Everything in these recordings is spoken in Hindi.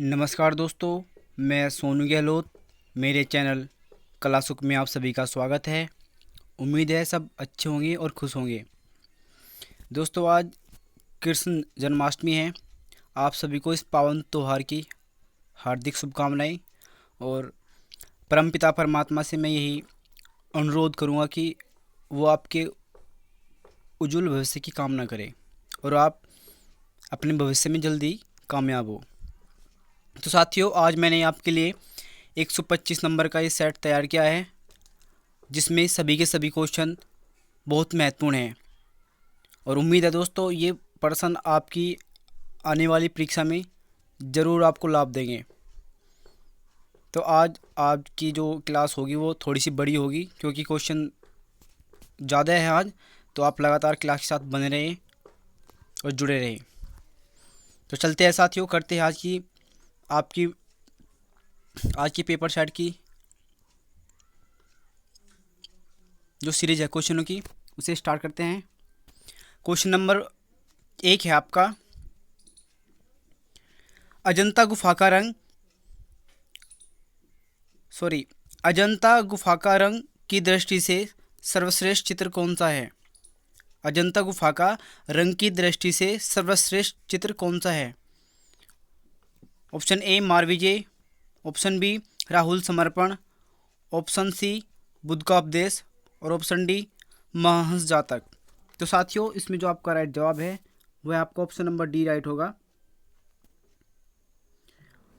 नमस्कार दोस्तों, मैं सोनू गहलोत। मेरे चैनल कला सुख में आप सभी का स्वागत है। उम्मीद है सब अच्छे होंगे और खुश होंगे। दोस्तों, आज कृष्ण जन्माष्टमी है। आप सभी को इस पावन त्यौहार की हार्दिक शुभकामनाएं। और परमपिता परमात्मा से मैं यही अनुरोध करूंगा कि वो आपके उज्जवल भविष्य की कामना करें और आप अपने भविष्य में जल्दी कामयाब हो। तो साथियों, आज मैंने आपके लिए 125 नंबर का ये सेट तैयार किया है, जिसमें सभी के सभी क्वेश्चन बहुत महत्वपूर्ण हैं। और उम्मीद है दोस्तों, ये प्रश्न आपकी आने वाली परीक्षा में ज़रूर आपको लाभ देंगे। तो आज आपकी जो क्लास होगी वो थोड़ी सी बड़ी होगी, क्योंकि क्वेश्चन ज़्यादा है आज। तो आप लगातार क्लास के साथ बने रहें और जुड़े रहें। तो चलते हैं साथियों, करते हैं आज की पेपर सेट की जो सीरीज है क्वेश्चनों की, उसे स्टार्ट करते हैं। क्वेश्चन नंबर 1 है आपका, अजंता गुफा का रंग की दृष्टि से सर्वश्रेष्ठ चित्र कौन सा है? अजंता गुफा का रंग की दृष्टि से सर्वश्रेष्ठ चित्र कौन सा है? ऑप्शन ए मारविजय, option B Rahul Samarpan, option सी बुद्ध का उपदेश और ऑप्शन डी महाहंस जातक। तो साथियों, इसमें जो आपका राइट जवाब है वह आपका ऑप्शन नंबर डी राइट होगा।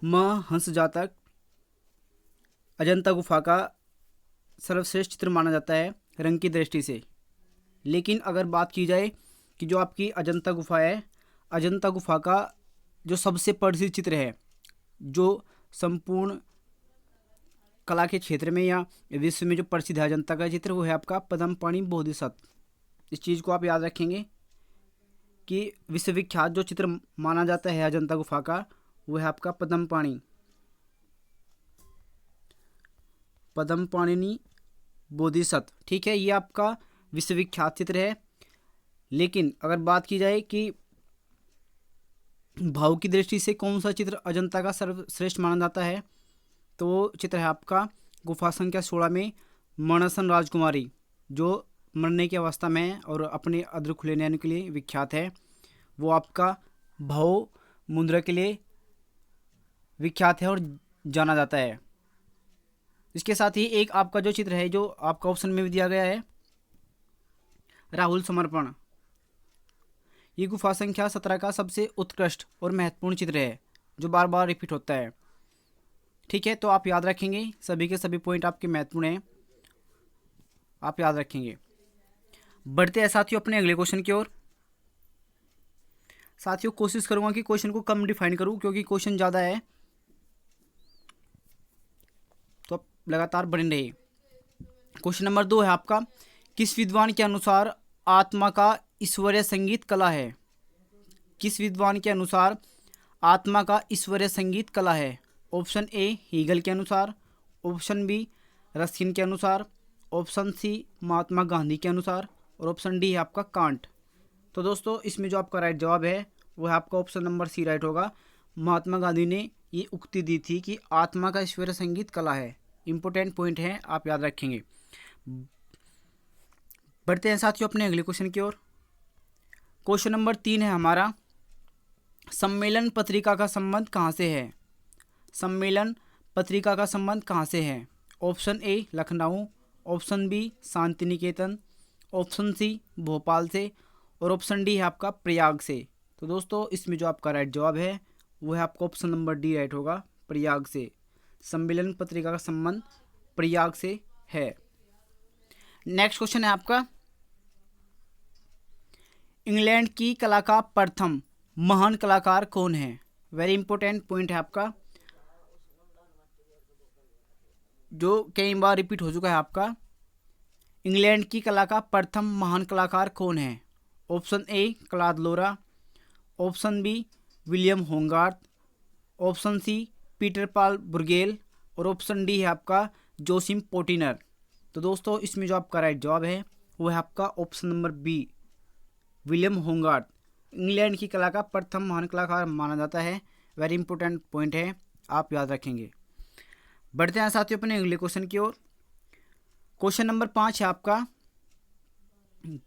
महाहंस जातक अजंता गुफा का सर्वश्रेष्ठ चित्र माना जाता है रंग की दृष्टि से। लेकिन अगर बात की जाए कि जो आपकी अजंता गुफा है, अजंता गुफा का जो सबसे प्रसिद्ध चित्र है, जो संपूर्ण कला के क्षेत्र में या विश्व में जो प्रसिद्ध है अजंता का चित्र, वो है आपका पद्मपाणि बोधिसत्व। इस चीज़ को आप याद रखेंगे कि विश्वविख्यात जो चित्र माना जाता है अजंता गुफा का, वो है आपका पद्मपाणिनी बोधिसत्व। ठीक है, ये आपका विश्वविख्यात चित्र है। लेकिन अगर बात की जाए कि भाव की दृष्टि से कौन सा चित्र अजंता का सर्वश्रेष्ठ माना जाता है, तो वो चित्र है आपका गुफा संख्या 16 में मणसन राजकुमारी, जो मरने की अवस्था में है और अपने अद्र खुले नयन के लिए विख्यात है। वो आपका भाव मुद्रा के लिए विख्यात है और जाना जाता है। इसके साथ ही एक आपका जो चित्र है, जो आपका ऑप्शन में भी दिया गया है, राहुल समर्पण, ये गुफा संख्या 17 का सबसे उत्कृष्ट और महत्वपूर्ण चित्र है, जो बार बार रिपीट होता है। ठीक है, तो आप याद रखेंगे, सभी के सभी पॉइंट आपके महत्वपूर्ण हैं, आप याद रखेंगे। बढ़ते हैं साथियों अपने अगले क्वेश्चन की ओर। साथियों, कोशिश करूंगा कि क्वेश्चन को कम डिफाइन करूं, क्योंकि क्वेश्चन ज़्यादा है, तो आप लगातार बने रहिए। क्वेश्चन नंबर 2 है आपका, किस विद्वान के अनुसार आत्मा का ईश्वरीय संगीत कला है? किस विद्वान के अनुसार आत्मा का ईश्वरीय संगीत कला है? ऑप्शन ए हीगल के अनुसार, ऑप्शन बी रस्किन के अनुसार, ऑप्शन सी महात्मा गांधी के अनुसार और ऑप्शन डी है आपका कांट। तो दोस्तों, इसमें जो आपका राइट जवाब है वो है आपका ऑप्शन नंबर सी राइट होगा। महात्मा गांधी ने ये उक्ति दी थी कि आत्मा का ईश्वरीय संगीत कला है। इंपॉर्टेंट पॉइंट है, आप याद रखेंगे। बढ़ते हैं साथियों अपने अगले क्वेश्चन की ओर। क्वेश्चन नंबर 3 है हमारा, सम्मेलन पत्रिका का संबंध कहाँ से है? सम्मेलन पत्रिका का संबंध कहाँ से है? Option a Lucknow, option b Shanti Niketan, option c Bhopal से और ऑप्शन डी है आपका प्रयाग से। तो दोस्तों, इसमें जो आपका राइट जवाब है वो है आपका ऑप्शन नंबर डी राइट होगा, प्रयाग से। सम्मेलन पत्रिका का संबंध प्रयाग से है। नेक्स्ट क्वेश्चन है आपका, इंग्लैंड की कला का प्रथम महान कलाकार कौन है? वेरी इंपॉर्टेंट पॉइंट है आपका, जो कई बार रिपीट हो चुका है आपका। इंग्लैंड की कला का प्रथम महान कलाकार कौन है? Option A Claude Lorrain, option B William Hogarth, option C Peter Paul Bruegel और ऑप्शन डी है आपका जोसिम पोटिनर। तो दोस्तों, इसमें जो आपका राइट जवाब है वो है आपका option number B William Hogarth. England की कला का प्रथम महान कलाकार माना जाता है वेरी इंपॉर्टेंट पॉइंट है, आप याद रखेंगे। बढ़ते हैं साथियों अपने अगले क्वेश्चन की ओर। क्वेश्चन नंबर 5 है आपका,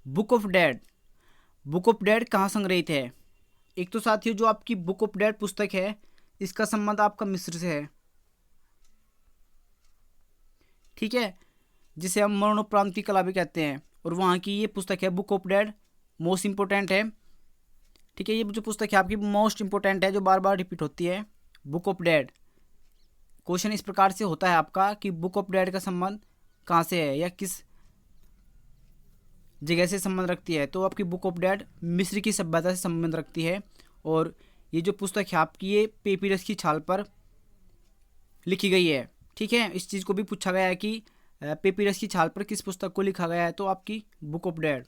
book of dead. Book of dead कहाँ संग्रहित है? एक तो साथियों जो आपकी बुक ऑफ डेड पुस्तक है, इसका संबंध आपका मिस्र से है, ठीक है, जिसे हम मरणोपरांत की कला भी कहते हैं, और वहाँ की ये पुस्तक है book of dead, most important है, ठीक है। ये जो पुस्तक है आपकी मोस्ट इंपोर्टेंट है, जो बार बार रिपीट होती है, बुक ऑफ डेड। क्वेश्चन इस प्रकार से होता है आपका कि बुक ऑफ डेड का संबंध कहाँ से है या किस जगह से संबंध रखती है, तो आपकी बुक ऑफ डेड मिस्र की सभ्यता से संबंध रखती है। और ये जो पुस्तक है आपकी ये पेपिरस की छाल पर लिखी गई है, ठीक है। इस चीज़ को भी पूछा गया है कि पेपिरस की छाल पर किस पुस्तक को लिखा गया है, तो आपकी बुक ऑफ डेड।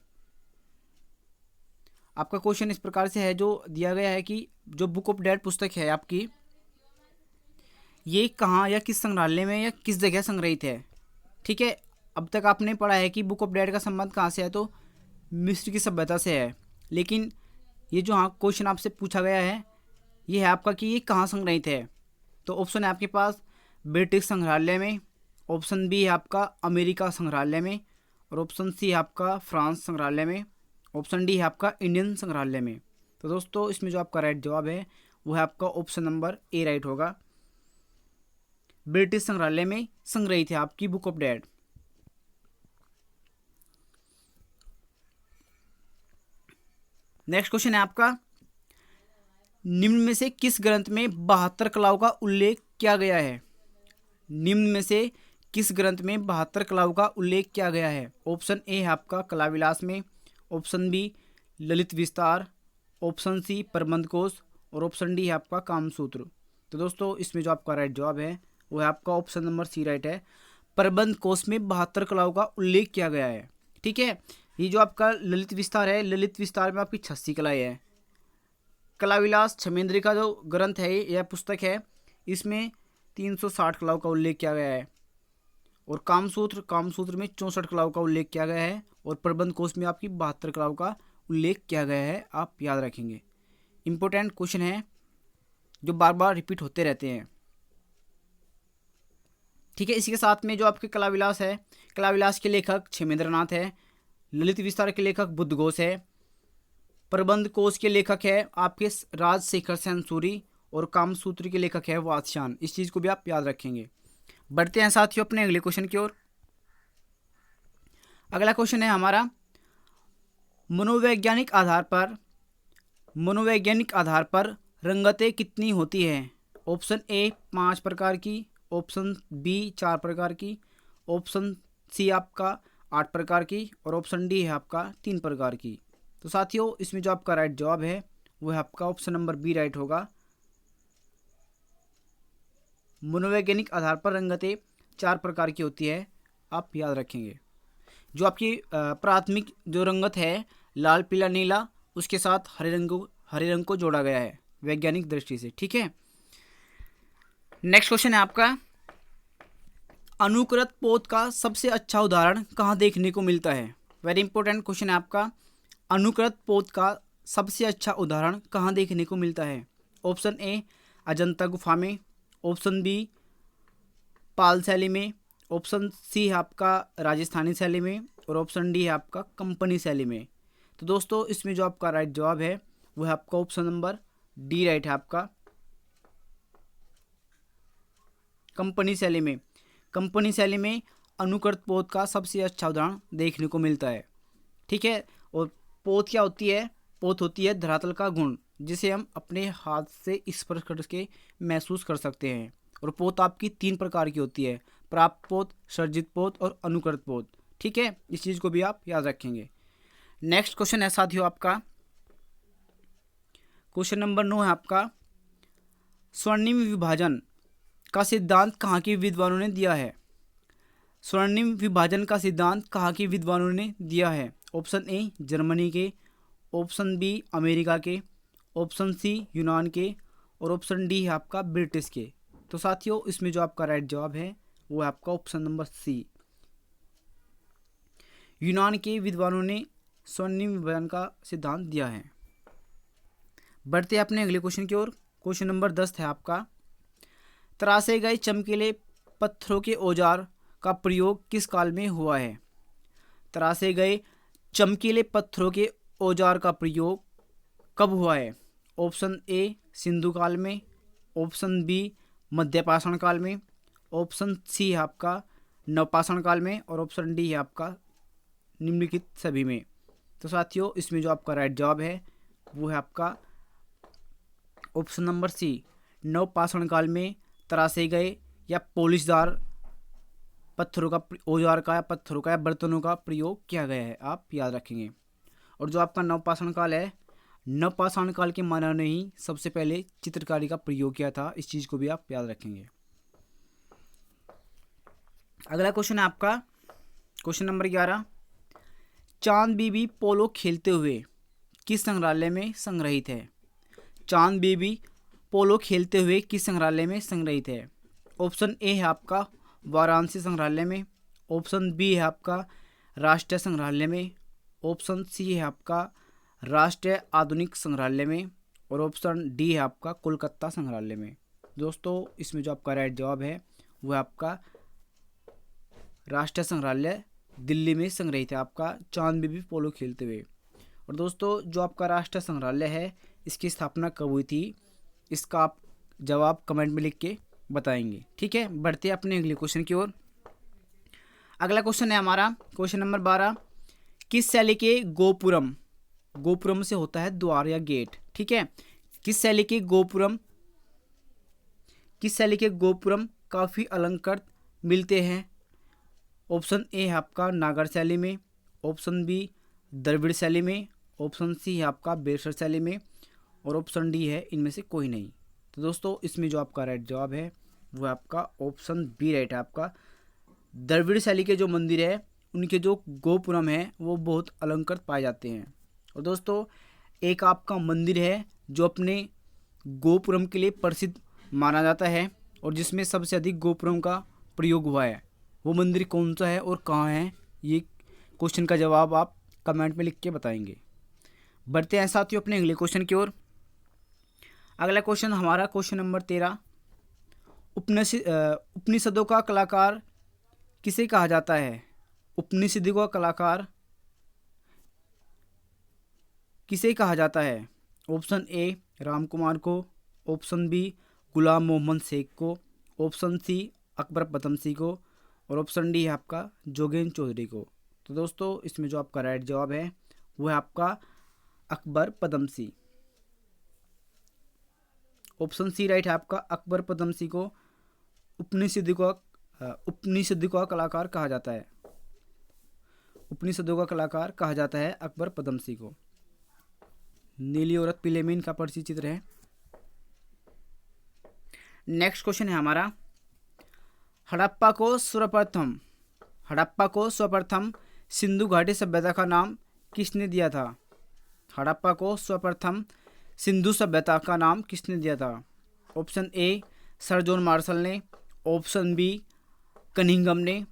आपका क्वेश्चन इस प्रकार से है जो दिया गया है कि जो बुक ऑफ डेड पुस्तक है आपकी, ये कहाँ या किस संग्रहालय में या किस जगह संग्रहित है, ठीक है। अब तक आपने पढ़ा है कि बुक ऑफ डेड का संबंध कहाँ से है, तो मिस्र की सभ्यता से है। लेकिन ये जो हाँ क्वेश्चन आपसे पूछा गया है, ये है आपका कि ये कहाँ संग्रहित है। तो ऑप्शन है आपके पास ब्रिटिश संग्रहालय में, ऑप्शन बी है आपका अमेरिका संग्रहालय में, और ऑप्शन सी है आपका फ्रांस संग्रहालय में, ऑप्शन डी है आपका इंडियन संग्रहालय में। तो दोस्तों इसमें जो आपका राइट जवाब है वो है आपका ऑप्शन नंबर ए राइट होगा। ब्रिटिश संग्रहालय में संग्रहित है आपकी book of dead. Next question है आपका, निम्न में से किस ग्रंथ में 72 कलाओं का उल्लेख किया गया है? निम्न में से किस ग्रंथ में 72 कलाओं का उल्लेख किया गया है? ऑप्शन ए है आपका कला विलास में, ऑप्शन बी ललित विस्तार, ऑप्शन सी प्रबंध कोश, और ऑप्शन डी है आपका कामसूत्र। तो दोस्तों इसमें जो आपका राइट जवाब है वो है आपका ऑप्शन नंबर सी राइट है। प्रबंध कोश में 72 कलाओं का उल्लेख किया गया है, ठीक है। ये जो आपका ललित विस्तार है, ललित विस्तार में आपकी 86 कलाएँ हैं। कला विलास छमेंद्री का जो ग्रंथ है यह पुस्तक है, इसमें 360 कलाओं का उल्लेख किया गया है। और कामसूत्र में 64 कलाओं का उल्लेख किया गया है। और प्रबंध कोश में आपकी 72 कलाओं का उल्लेख किया गया है, आप याद रखेंगे। इंपॉर्टेंट क्वेश्चन है जो बार बार रिपीट होते रहते हैं, ठीक है। इसी के साथ में जो आपके कला विलास है, कला विलास के लेखक छेमेंद्रनाथ है, ललित विस्तार के लेखक बुद्धघोष है, प्रबंध कोश के लेखक है आपके राजशेखर सेन सूरी, और कामसूत्र के लेखक है वात्स्यायन। इस चीज़ को भी आप याद रखेंगे। बढ़ते हैं साथियों अपने अगले क्वेश्चन की ओर। अगला क्वेश्चन है हमारा, मनोवैज्ञानिक आधार पर रंगतें कितनी होती हैं? ऑप्शन ए 5 प्रकार की, ऑप्शन बी 4 प्रकार की, ऑप्शन सी आपका 8 प्रकार की, और ऑप्शन डी है आपका 3 प्रकार की। तो साथियों इसमें जो आपका राइट जवाब है वो है आपका ऑप्शन नंबर बी राइट होगा। मनोवैज्ञानिक आधार पर रंगतें 4 प्रकार की होती है, आप याद रखेंगे। जो आपकी प्राथमिक जो रंगत है लाल पीला नीला, उसके साथ हरे रंग को जोड़ा गया है वैज्ञानिक दृष्टि से, ठीक है। नेक्स्ट क्वेश्चन है आपका, अनुकृत पोत का सबसे अच्छा उदाहरण कहाँ देखने को मिलता है? वेरी इंपॉर्टेंट क्वेश्चन है आपका, अनुकृत पोत का सबसे अच्छा उदाहरण कहाँ देखने को मिलता है? ऑप्शन ए अजंता गुफा में, ऑप्शन बी पाल शैली में, ऑप्शन सी है आपका राजस्थानी शैली में, और ऑप्शन डी है आपका कंपनी शैली में। तो दोस्तों इसमें जो आपका राइट जवाब है वो है आपका ऑप्शन नंबर डी राइट है आपका, कंपनी शैली में। कंपनी शैली में अनुकृत पोत का सबसे अच्छा उदाहरण देखने को मिलता है, ठीक है। और पोत क्या होती है? पोत होती है धरातल का गुण, जिसे हम अपने हाथ से स्पर्श करके महसूस कर सकते हैं। और पोत आपकी 3 प्रकार की होती है, प्राप्त पोत, सर्जित पोत और अनुकृत पोत, ठीक है। इस चीज़ को भी आप याद रखेंगे। नेक्स्ट क्वेश्चन है साथियों आपका, क्वेश्चन नंबर 9 है आपका, स्वर्णिम विभाजन का सिद्धांत कहाँ के विद्वानों ने दिया है? स्वर्णिम विभाजन का सिद्धांत कहाँ के विद्वानों ने दिया है? ऑप्शन ए जर्मनी के, ऑप्शन बी अमेरिका के, ऑप्शन सी यूनान के, और ऑप्शन डी है आपका ब्रिटिश के। तो साथियों इसमें जो आपका राइट जवाब है वो है आपका ऑप्शन नंबर सी, यूनान के विद्वानों ने स्वर्णिम विभाजन का सिद्धांत दिया है। बढ़ते हैं अपने अगले क्वेश्चन की ओर। क्वेश्चन नंबर 10 है आपका, तरासे गए चमकीले पत्थरों के औजार का प्रयोग किस काल में हुआ है? तरासे गए चमकीले पत्थरों के औजार का प्रयोग कब हुआ है? ऑप्शन ए सिंधु काल में, ऑप्शन बी मध्यपाषाण काल में, ऑप्शन सी है आपका नवपाषाण काल में, और ऑप्शन डी है आपका निम्नलिखित सभी में। तो साथियों, इसमें जो आपका राइट जवाब है वो है आपका ऑप्शन नंबर सी, नवपाषाण काल में तरासे गए या पॉलिशदार पत्थरों का औजार का या पत्थरों का या बर्तनों का प्रयोग किया गया है, आप याद रखेंगे। और जो आपका नवपाषाण काल है, नवपाषाण काल के मानव ने ही सबसे पहले चित्रकारी का प्रयोग किया था, इस चीज़ को भी आप याद रखेंगे। अगला क्वेश्चन है आपका क्वेश्चन नंबर 11, चांद बीबी पोलो खेलते हुए किस संग्रहालय में संग्रहित है? चांद बीबी पोलो खेलते हुए किस संग्रहालय में संग्रहित है? ऑप्शन ए है आपका वाराणसी संग्रहालय में, ऑप्शन बी है आपका राष्ट्रीय संग्रहालय में, ऑप्शन सी है आपका राष्ट्रीय आधुनिक संग्रहालय में, और ऑप्शन डी है आपका कोलकाता संग्रहालय में। दोस्तों, इसमें जो आपका राइट जवाब है वो है आपका राष्ट्रीय संग्रहालय दिल्ली में संग्रहित है आपका चांद बीबी पोलो खेलते हुए। और दोस्तों, जो आपका राष्ट्रीय संग्रहालय है इसकी स्थापना कब हुई थी, इसका आप जवाब कमेंट में लिख के बताएंगे। ठीक है, बढ़ते हैं अपने अगले क्वेश्चन की ओर। अगला क्वेश्चन है हमारा क्वेश्चन नंबर 12, किस शैली के गोपुरम, गोपुरम से होता है द्वार या गेट, ठीक है, किस शैली के गोपुरम काफ़ी अलंकृत मिलते हैं? ऑप्शन ए है आपका नागर शैली में, ऑप्शन बी द्रविड़ शैली में, ऑप्शन सी है आपका बेरसर शैली में, और ऑप्शन डी है इनमें से कोई नहीं। तो दोस्तों, इसमें जो आपका राइट जवाब है वो आपका ऑप्शन बी राइट है आपका द्रविड़ शैली के जो मंदिर है उनके जो गोपुरम है वो बहुत अलंकृत पाए जाते हैं। और दोस्तों, एक आपका मंदिर है जो अपने गोपुरम के लिए प्रसिद्ध माना जाता है और जिसमें सबसे अधिक गोपुरम का प्रयोग हुआ है, वो मंदिर कौन सा है और कहाँ है, ये क्वेश्चन का जवाब आप कमेंट में लिख के बताएंगे। बढ़ते हैं साथियों अपने अगले क्वेश्चन की ओर। अगला क्वेश्चन हमारा क्वेश्चन नंबर 13, उपनिषदों का कलाकार किसे कहा जाता है? उपनिषदों का कलाकार किसे कहा जाता है? ऑप्शन ए राम कुमार को, ऑप्शन बी गुलाम मोहम्मद शेख को, ऑप्शन सी अकबर पदमसी को, और ऑप्शन डी है आपका जोगेन चौधरी को। तो दोस्तों, इसमें जो आपका राइट जवाब है वो है आपका Akbar Padamsee. Option c right है आपका अकबर पदमसी को उपनिषदों का कलाकार कहा जाता है। उपनिषदों का कलाकार कहा जाता है अकबर पदमसी को। नीली औरत पीले में इनका परिचय चित्र है। नेक्स्ट क्वेश्चन है हमारा, हड़प्पा को सर्वप्रथम सिंधु घाटी सभ्यता का नाम किसने दिया था? हड़प्पा को सर्वप्रथम सिंधु सभ्यता का नाम किसने दिया था? ऑप्शन ए सर जॉन मार्शल ने, ऑप्शन बी कनिंघम ने,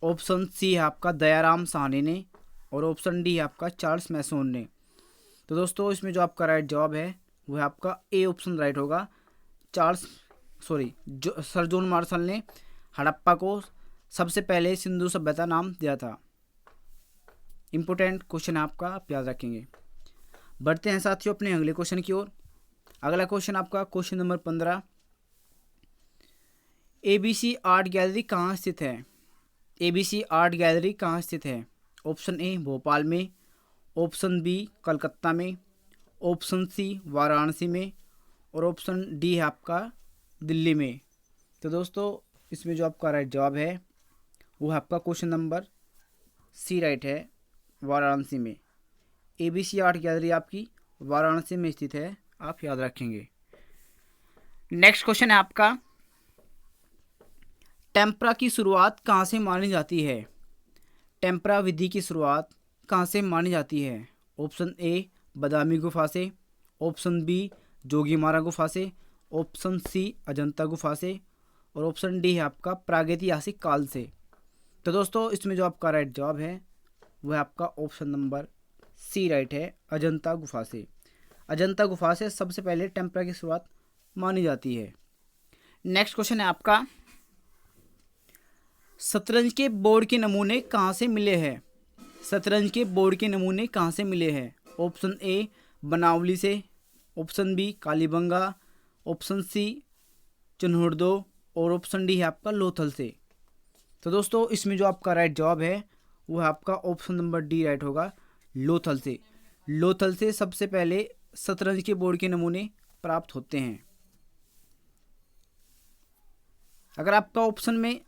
ऑप्शन सी है आपका दयाराम साहनी ने, और ऑप्शन डी है आपका चार्ल्स मैसोन ने। तो दोस्तों, इसमें जो आपका राइट जवाब है वो है आपका ए ऑप्शन राइट होगा, सर जॉन मार्शल ने हड़प्पा को सबसे पहले सिंधु सभ्यता नाम दिया था। इंपॉर्टेंट क्वेश्चन आपका, आप याद रखेंगे। बढ़ते हैं साथियों अपने अगले क्वेश्चन की ओर। अगला क्वेश्चन आपका question number 15, ABC art gallery कहाँ स्थित है? ABC आर्ट गैलरी कहाँ स्थित है? ऑप्शन ए भोपाल में, ऑप्शन बी कलकत्ता में, ऑप्शन सी वाराणसी में, और ऑप्शन डी है आपका दिल्ली में। तो दोस्तों, इसमें जो आपका राइट जवाब है वो है आपका क्वेश्चन नंबर सी राइट है, वाराणसी में। ABC आर्ट गैलरी आपकी वाराणसी में स्थित है, आप याद रखेंगे। नेक्स्ट क्वेश्चन है आपका, टेम्परा की शुरुआत कहाँ से मानी जाती है? टेम्परा विधि की शुरुआत कहाँ से मानी जाती है? ऑप्शन ए बादामी गुफा से, ऑप्शन बी जोगीमारा गुफा से, ऑप्शन सी अजंता गुफा से, और ऑप्शन डी है आपका प्रागैतिहासिक काल से। तो दोस्तों, इसमें जो आपका राइट जवाब है वह आपका ऑप्शन नंबर सी राइट है, अजंता गुफा से। अजंता गुफा से सबसे पहले टेम्परा की शुरुआत मानी जाती है। नेक्स्ट क्वेश्चन है आपका, शतरंज के बोर्ड के नमूने कहाँ से मिले हैं? शतरंज के बोर्ड के नमूने कहाँ से मिले हैं? ऑप्शन ए बनावली से, option B Kalibangan, option C Chanhudaro और ऑप्शन डी है आपका लोथल से। तो दोस्तों इसमें जो आपका राइट जवाब है वो है आपका ऑप्शन नंबर डी राइट होगा, लोथल से। लोथल से सबसे पहले शतरंज के बोर्ड के नमूने प्राप्त होते हैं। अगर आपका ऑप्शन में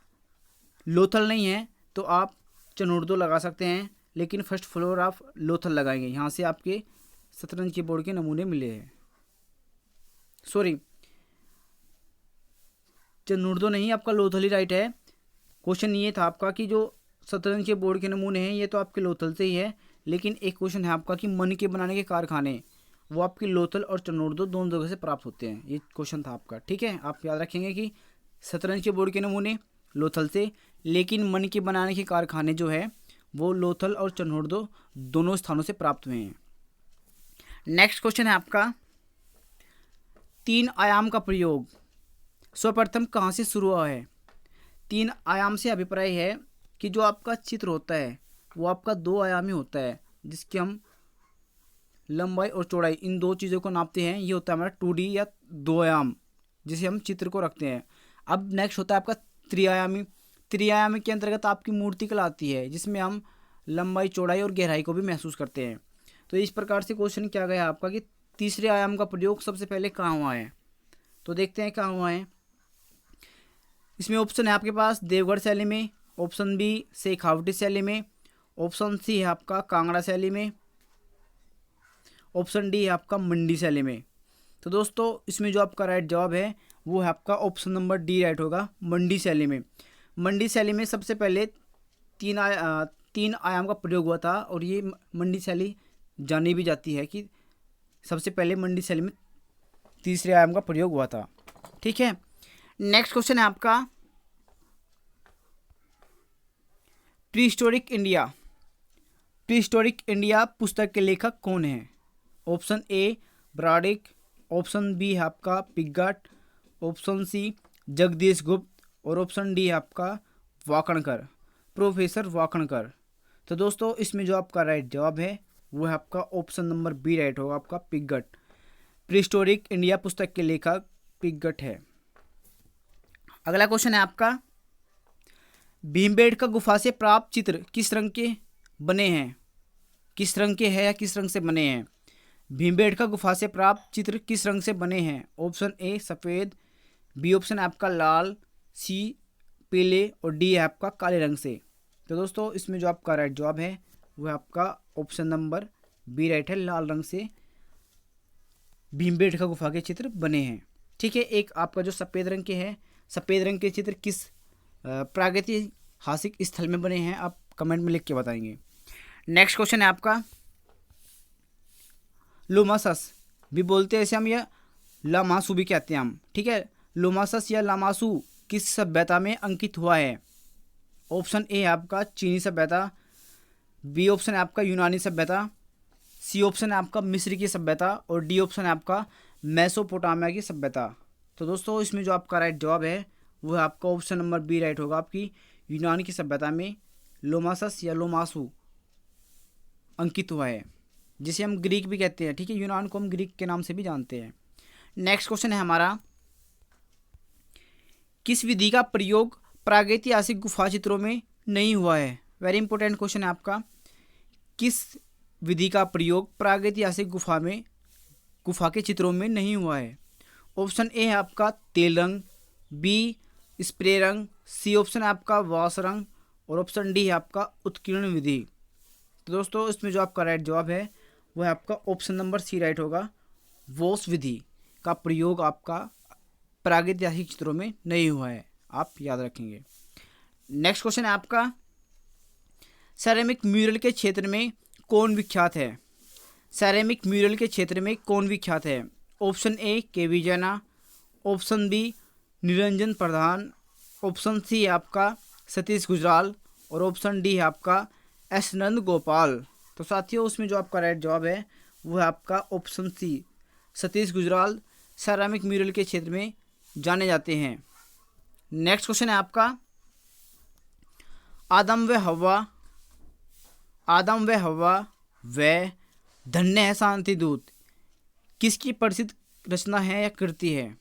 लोथल नहीं है तो आप चन्होड़दो लगा सकते हैं, लेकिन फर्स्ट फ्लोर आप लोथल लगाएंगे, यहाँ से आपके शतरंज के बोर्ड के नमूने मिले हैं। सॉरी, चन्होड़दो नहीं, आपका लोथल ही राइट है। क्वेश्चन ये था आपका कि जो शतरंज के बोर्ड के नमूने हैं ये तो आपके लोथल से ही है, लेकिन एक क्वेश्चन है आपका कि मन के बनाने के कारखाने वो आपके लोथल और चन्होड़दो दोनों जगह से प्राप्त होते हैं। ये क्वेश्चन था आपका, ठीक है। आप याद रखेंगे कि शतरंज के बोर्ड के नमूने लोथल से, लेकिन मन के बनाने के कारखाने जो है वो लोथल और चन्होड़दो दोनों स्थानों से प्राप्त हुए हैं। नेक्स्ट क्वेश्चन है आपका, 3 आयाम का प्रयोग सर्वप्रथम कहाँ से शुरू हुआ है? 3 आयाम से अभिप्राय है कि जो आपका चित्र होता है वो आपका 2 आयामी होता है, जिसकी हम लंबाई और चौड़ाई इन 2 चीज़ों को नापते हैं। ये होता है हमारा 2D या 2 आयाम, जिसे हम चित्र को रखते हैं। अब नेक्स्ट होता है आपका त्रिआयामी। त्रिआयामी के अंतर्गत आपकी मूर्ति कला आती है, जिसमें हम लंबाई चौड़ाई और गहराई को भी महसूस करते हैं। तो इस प्रकार से क्वेश्चन क्या गया आपका कि तीसरे आयाम का प्रयोग सबसे पहले कहाँ हुआ है? तो देखते हैं कहाँ हुआ है। इसमें ऑप्शन है आपके पास देवगढ़ शैली में, ऑप्शन बी शेखावटी शैली में, ऑप्शन सी है आपका कांगड़ा शैली में, ऑप्शन डी है आपका मंडी शैली में। तो दोस्तों इसमें जो आपका राइट जवाब है वो है आपका ऑप्शन नंबर डी राइट होगा, मंडी शैली में। मंडी शैली में सबसे पहले 3 आयाम का प्रयोग हुआ था, और ये मंडी शैली जानी भी जाती है कि सबसे पहले मंडी शैली में तीसरे आयाम का प्रयोग हुआ था, ठीक है। नेक्स्ट क्वेश्चन है आपका, प्रीहिस्टोरिक इंडिया। प्रीहिस्टोरिक इंडिया पुस्तक के लेखक कौन है? ऑप्शन ए ब्राडिक, ऑप्शन बी है आपका पिगट, ऑप्शन सी जगदीश गुप्त और ऑप्शन डी है आपका वाकणकर, प्रोफेसर वाकणकर। तो दोस्तों इसमें जो आपका राइट जवाब है वो है आपका ऑप्शन नंबर बी राइट होगा, आपका पिगट। प्रीहिस्टोरिक इंडिया पुस्तक के लेखक पिगट है। अगला क्वेश्चन है आपका, भीमबेटका गुफा से प्राप्त चित्र किस रंग के बने हैं? किस रंग के हैं या किस रंग से बने हैं? भीमबेटका गुफा से प्राप्त चित्र किस रंग से बने हैं? ऑप्शन ए सफ़ेद, बी ऑप्शन है आपका लाल, सी पीले और डी है आपका काले रंग से। तो दोस्तों इसमें जो आपका राइट जवाब है वो है आपका ऑप्शन नंबर बी राइट है, लाल रंग से भीमबेटका गुफा के चित्र बने हैं, ठीक है। एक आपका जो सफ़ेद रंग के हैं, सफ़ेद रंग के चित्र किस प्रागैतिहासिक स्थल में बने हैं आप कमेंट में लिख के बताएंगे। नेक्स्ट क्वेश्चन है आपका, लोमासस भी बोलते हैं इसे हम, या लामासू भी कहते हैं हम, ठीक है। लोमासस या लामासू किस सभ्यता में अंकित हुआ है? ऑप्शन ए है आपका चीनी सभ्यता, बी ऑप्शन है आपका यूनानी सभ्यता, सी ऑप्शन है आपका मिस्र की सभ्यता और डी ऑप्शन है आपका मेसोपोटामिया की सभ्यता। तो दोस्तों इसमें जो आपका राइट जवाब है वो है आपका ऑप्शन नंबर बी राइट होगा, आपकी यूनान की सभ्यता में लोमासस या लोमासू अंकित हुआ है, जिसे हम ग्रीक भी कहते हैं, ठीक है। यूनान को हम ग्रीक के नाम से भी जानते हैं। नेक्स्ट क्वेश्चन है हमारा, किस विधि का प्रयोग प्रागैतिहासिक गुफा चित्रों में नहीं हुआ है? वेरी इंपॉर्टेंट क्वेश्चन है आपका, किस विधि का प्रयोग प्रागैतिहासिक गुफा के चित्रों में नहीं हुआ है? ऑप्शन ए है आपका तेल रंग, बी स्प्रे रंग, सी ऑप्शन है आपका वाश रंग और ऑप्शन डी है आपका उत्कीर्ण विधि। तो दोस्तों इसमें जो आपका राइट जवाब है वो है आपका ऑप्शन नंबर सी राइट होगा, वॉश विधि का प्रयोग आपका प्रागैतिहासिक चित्रों में नहीं हुआ है, आप याद रखेंगे। नेक्स्ट क्वेश्चन है आपका, सेरेमिक म्यूरल के क्षेत्र में कौन विख्यात है? सेरेमिक म्यूरल के क्षेत्र में कौन विख्यात है? ऑप्शन ए केवी जैना, ऑप्शन बी निरंजन प्रधान, ऑप्शन सी है आपका सतीश गुजराल और ऑप्शन डी है आपका एस नंद गोपाल। तो साथियों उसमें जो आपका राइट जवाब है वो है आपका option c Satish Gujral ceramic mural के क्षेत्र में जाने जाते हैं। नेक्स्ट क्वेश्चन है आपका, आदम व हव्वा व धन्य है शांति दूत किसकी प्रसिद्ध रचना है या कृति है?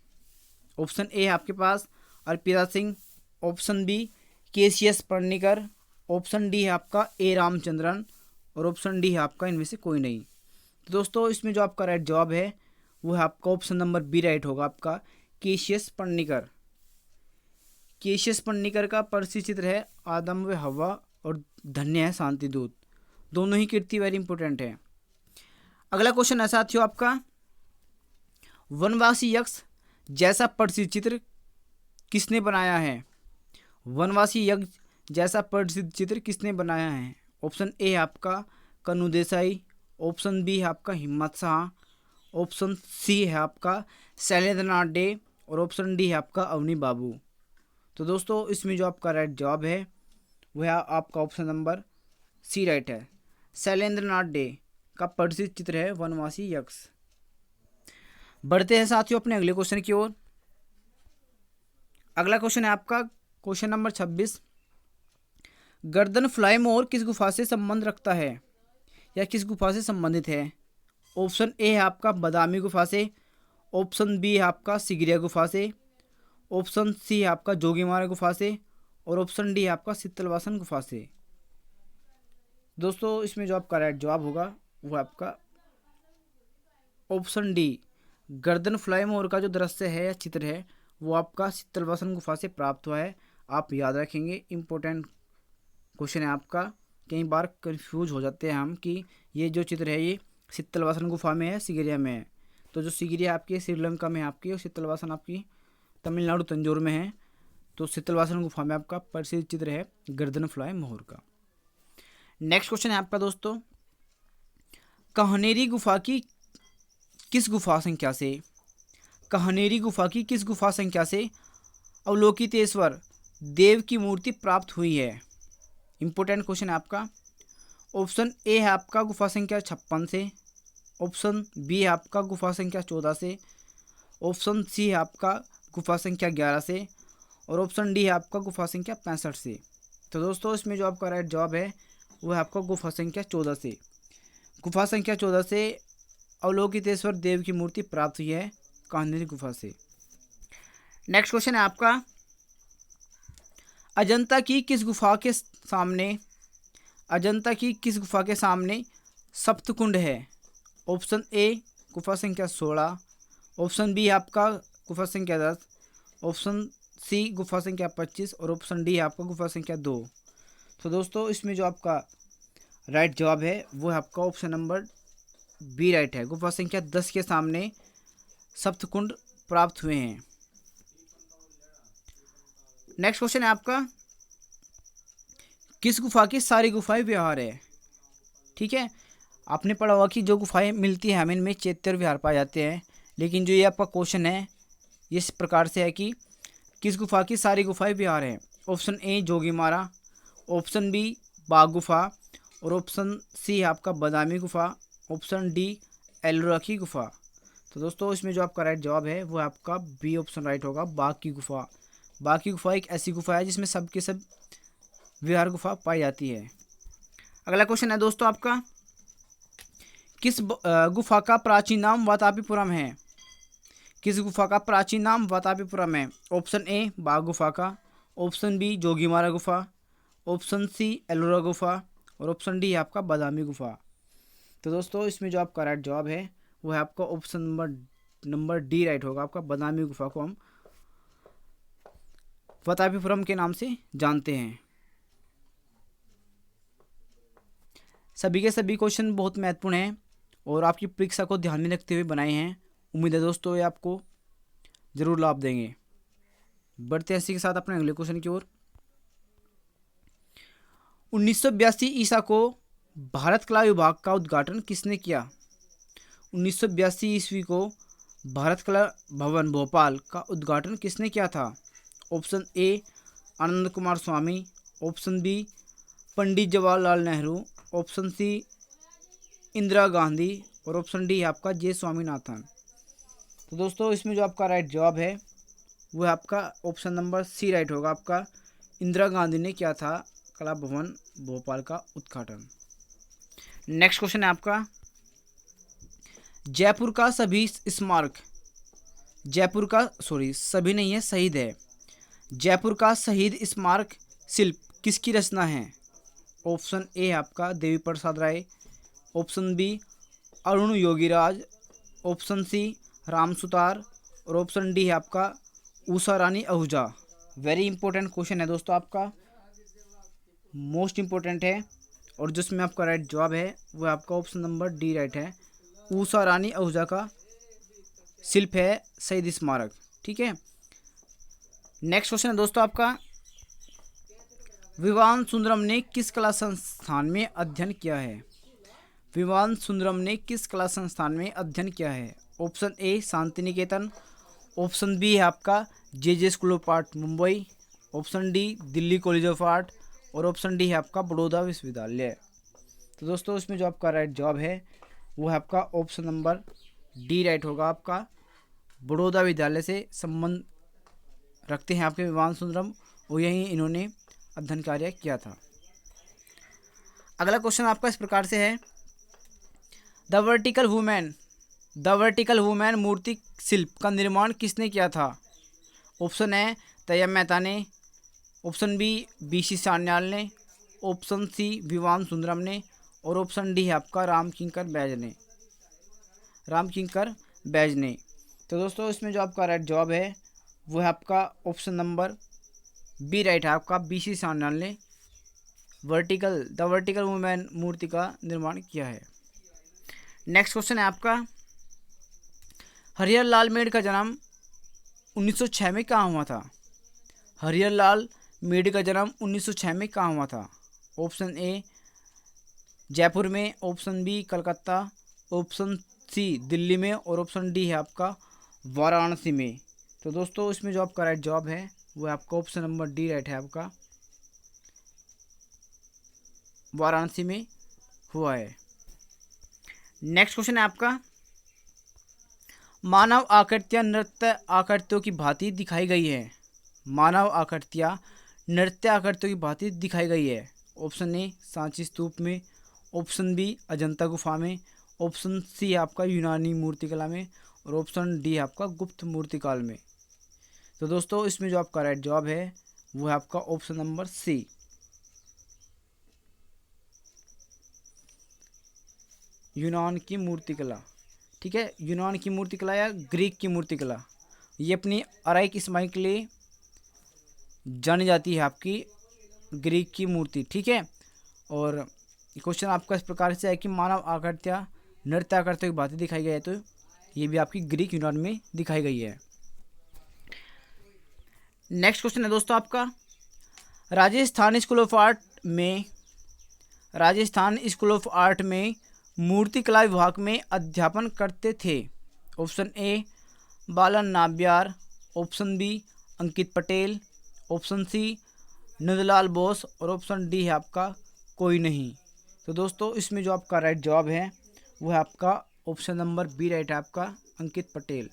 ऑप्शन ए है आपके पास Arpita Singh, option B KCS Paniker, option D है आपका ए रामचंद्रन और ऑप्शन डी है आपका इनमें से कोई नहीं। तो दोस्तों इसमें जो आपका राइट जवाब है वो है आपका ऑप्शन नंबर बी राइट होगा आपका, केसीएस पर्णिकर। केसीएस पर्णिकर का प्रसिद्ध चित्र है आदम व हव्वा और धन्य है शांति दूत। दोनों ही कृति वेरी इंपॉर्टेंट है। अगला क्वेश्चन है साथियों आपका, वनवासी यक्ष जैसा प्रसिद्ध चित्र किसने बनाया है? वनवासी यज्ञ जैसा प्रसिद्ध चित्र किसने बनाया है? ऑप्शन ए है आपका कन्हू देसाई, ऑप्शन बी है आपका हिम्मत शाह, ऑप्शन सी है आपका शैलेंद्र नाथ डे और ऑप्शन डी है आपका अवनी बाबू। तो दोस्तों इसमें जो आपका राइट जवाब है वह आपका ऑप्शन नंबर सी राइट है। शैलेंद्र नाथ डे का प्रसिद्ध चित्र है वनवासी यक्ष। बढ़ते हैं साथियों अपने अगले क्वेश्चन की ओर। अगला क्वेश्चन है आपका क्वेश्चन नंबर 26, गर्दन फ्लाई मोर किस गुफा से संबंध रखता है या किस गुफा से संबंधित है? ऑप्शन ए है आपका बादामी गुफा से, ऑप्शन बी है आपका सिगरिया गुफा से, ऑप्शन सी है आपका जोगीमारा गुफा से और ऑप्शन डी है आपका शीतलवासन गुफा से। दोस्तों इसमें जो आपका राइट जवाब होगा वो आपका ऑप्शन डी, गर्दन फ्लाई मोर का जो दृश्य है या चित्र है वो आपका शीतलवासन गुफा से प्राप्त हुआ है। आप याद रखेंगे, इम्पोर्टेंट क्वेश्चन है आपका। कई बार कंफ्यूज हो जाते हैं हम कि ये जो चित्र है ये शीतलवासन गुफा में है सिगरिया में है। तो जो सिगरिया आपकी श्रीलंका में है आपकी और शीतलवासन आपकी तमिलनाडु तंजौर में है। तो शीतलवासन गुफा में आपका प्रसिद्ध चित्र है गर्दन फ्लाई मोर का। नेक्स्ट क्वेश्चन है आपका दोस्तों, कहनेरी गुफा की किस गुफा संख्या से, कहनेरी गुफा की किस गुफा संख्या से अवलोकितेश्वर देव की मूर्ति प्राप्त हुई है? इंपॉर्टेंट क्वेश्चन है आपका। ऑप्शन ए है आपका गुफा संख्या 56 से, ऑप्शन बी है आपका गुफा संख्या 14 से, ऑप्शन सी है आपका गुफा संख्या 11 से और ऑप्शन डी है आपका गुफा संख्या 65 से। तो दोस्तों इसमें जो आपका राइट जवाब है वो है आपका गुफा संख्या 14 से। गुफा संख्या 14 से अवलोकितेश्वर देव की मूर्ति प्राप्त हुई है कहनेरी गुफा से। नेक्स्ट क्वेश्चन है आपका, अजंता की किस गुफा के सामने, अजंता की किस गुफा के सामने सप्तकुंड है? ऑप्शन ए गुफा संख्या 16, ऑप्शन बी आपका गुफा संख्या 10, ऑप्शन सी गुफा संख्या 25 और ऑप्शन डी आपका गुफा संख्या 2। तो दोस्तों इसमें जो आपका राइट जवाब है वो है आपका ऑप्शन नंबर बी राइट है। गुफा संख्या 10 के सामने सप्तकुंड प्राप्त हुए हैं। नेक्स्ट क्वेश्चन है आपका, किस गुफा की सारी गुफाएं विहार है? ठीक है, आपने पढ़ा होगा कि जो गुफाएं मिलती हैं हमें इनमें चैत्य विहार पाए जाते हैं। लेकिन जो ये आपका क्वेश्चन है इस प्रकार से है कि किस गुफा की सारी गुफाएं विहार हैं? Option A Jogimara, option B Bagh गुफा और ऑप्शन सी है आपका बादामी गुफा, ऑप्शन डी एलोरा की गुफा। तो दोस्तों इसमें जो आपका राइट जवाब है वो आपका बी ऑप्शन राइट होगा, बाग की गुफा। बाग की गुफा एक ऐसी गुफा है जिसमें सब के सब विहार गुफा पाई जाती है। अगला क्वेश्चन है दोस्तों आपका, किस गुफा का प्राचीन नाम वातापीपुरम है? किस गुफा का प्राचीन नाम वातापीपुरम है? ऑप्शन ए बाग गुफा का, ऑप्शन बी जोगीमारा गुफा, ऑप्शन सी एलोरा गुफा और ऑप्शन डी है आपका बादामी गुफा। तो दोस्तों इसमें जो आपका राइट जवाब है वो है आपका ऑप्शन नंबर डी राइट होगा। आपका बादामी गुफा को हम वातापीपुरम के नाम से जानते हैं। सभी के सभी क्वेश्चन बहुत महत्वपूर्ण हैं और आपकी परीक्षा को ध्यान में रखते हुए बनाए हैं। उम्मीद है दोस्तों ये आपको ज़रूर लाभ देंगे। बढ़ते हैं इसी के साथ अपने अगले क्वेश्चन की ओर। 1982 ईसा को भारत कला विभाग का उद्घाटन किसने किया? 1982 ईस्वी को भारत कला भवन भोपाल का उद्घाटन किसने किया था? Option a Anand Kumar Swami, option b Pandit Jawaharlal Nehru, option c Indira Gandhi और ऑप्शन डी आपका जे स्वामीनाथन। तो दोस्तों इसमें जो आपका राइट जवाब है वो है आपका ऑप्शन नंबर सी राइट होगा आपका। इंदिरा गांधी ने किया था कला भवन भोपाल का उद्घाटन। नेक्स्ट क्वेश्चन है आपका, जयपुर का सभी स्मारक, जयपुर का सभी नहीं है, शहीद है। जयपुर का शहीद स्मारक शिल्प किसकी रचना है? ऑप्शन ए है आपका Devi Prasad Rai, option B Arun Yogiraj, option C Ram Sutar और ऑप्शन डी है आपका Usha Rani Ahuja. Very important question है दोस्तों, आपका मोस्ट इंपॉर्टेंट है और जिसमें आपका राइट जवाब है वो आपका ऑप्शन नंबर डी राइट है। उषा रानी आहूजा का शिल्प है शहीद स्मारक। ठीक है, नेक्स्ट क्वेश्चन है दोस्तों आपका, विवान सुंदरम ने किस कला संस्थान में अध्ययन किया है? विवान सुंदरम ने किस कला संस्थान में अध्ययन किया है? Option A Shanti Niketan, option B है आपका J school of art Mumbai, option D Delhi college of art और ऑप्शन डी है आपका बड़ौदा विश्वविद्यालय। तो दोस्तों इसमें जो आपका राइट जवाब है वो है आपका ऑप्शन नंबर डी राइट होगा आपका। बड़ौदा विद्यालय से संबंध रखते हैं आपके विवान सुंदरम और यहीं इन्होंने अध्ययन कार्य किया था। अगला क्वेश्चन आपका इस प्रकार से है, द वर्टिकल वुमेन मूर्ति शिल्प का निर्माण किसने किया था? ऑप्शन है तैयब मेहता ने, ऑप्शन बी BC सान्याल ने, ऑप्शन सी विवान सुंदरम ने और ऑप्शन डी है आपका रामकिंकर बैज ने। तो दोस्तों इसमें जो आपका राइट जवाब है वो है आपका ऑप्शन नंबर बी राइट है आपका BC सान्याल ने द वर्टिकल वुमेन मूर्ति का निर्माण किया है। नेक्स्ट क्वेश्चन है आपका, हरिहर लाल मेड़ का जन्म 1906 में कहाँ हुआ था? हरिहर लाल मेड़ का जन्म 1906 में कहाँ हुआ था? ऑप्शन ए जयपुर में, option b Calcutta, option c Delhi में और ऑप्शन डी है आपका वाराणसी में। तो दोस्तों इसमें जो आपका राइट जवाब है वो है आपका ऑप्शन नंबर डी राइट है आपका, वाराणसी में हुआ है। नेक्स्ट क्वेश्चन है आपका, मानव आकृतियाँ नृत्य आकृतियों की भांति दिखाई गई है। मानव आकृतियाँ नृत्य आकृतियों की भांति दिखाई गई है। ऑप्शन ए सांची स्तूप में, ऑप्शन बी अजंता गुफा में, ऑप्शन सी आपका यूनानी मूर्तिकला में और ऑप्शन डी आपका गुप्त मूर्तिकाल में। तो दोस्तों इसमें जो आपका राइट जवाब है वो है आपका ऑप्शन नंबर सी, यूनान की मूर्तिकला। ठीक है, यूनान की मूर्तिकला या ग्रीक की मूर्तिकला, ये अपनी अराइक स्माइल के लिए जानी जाती है आपकी ग्रीक की मूर्ति। ठीक है, और क्वेश्चन आपका इस प्रकार से है कि मानव आकृतियाँ नृत्य आकृतियों की भांति दिखाई गई है, तो ये भी आपकी ग्रीक यूनान में दिखाई गई है। नेक्स्ट क्वेश्चन है दोस्तों आपका, राजस्थान स्कूल ऑफ आर्ट में मूर्तिकला विभाग में अध्यापन करते थे। Option A Balan Nambiar, option B Ankit Patel, option C Nandlal Bose और ऑप्शन डी है आपका कोई नहीं। तो दोस्तों इसमें जो आपका राइट जवाब है वो है आपका ऑप्शन नंबर बी राइट है आपका, अंकित पटेल।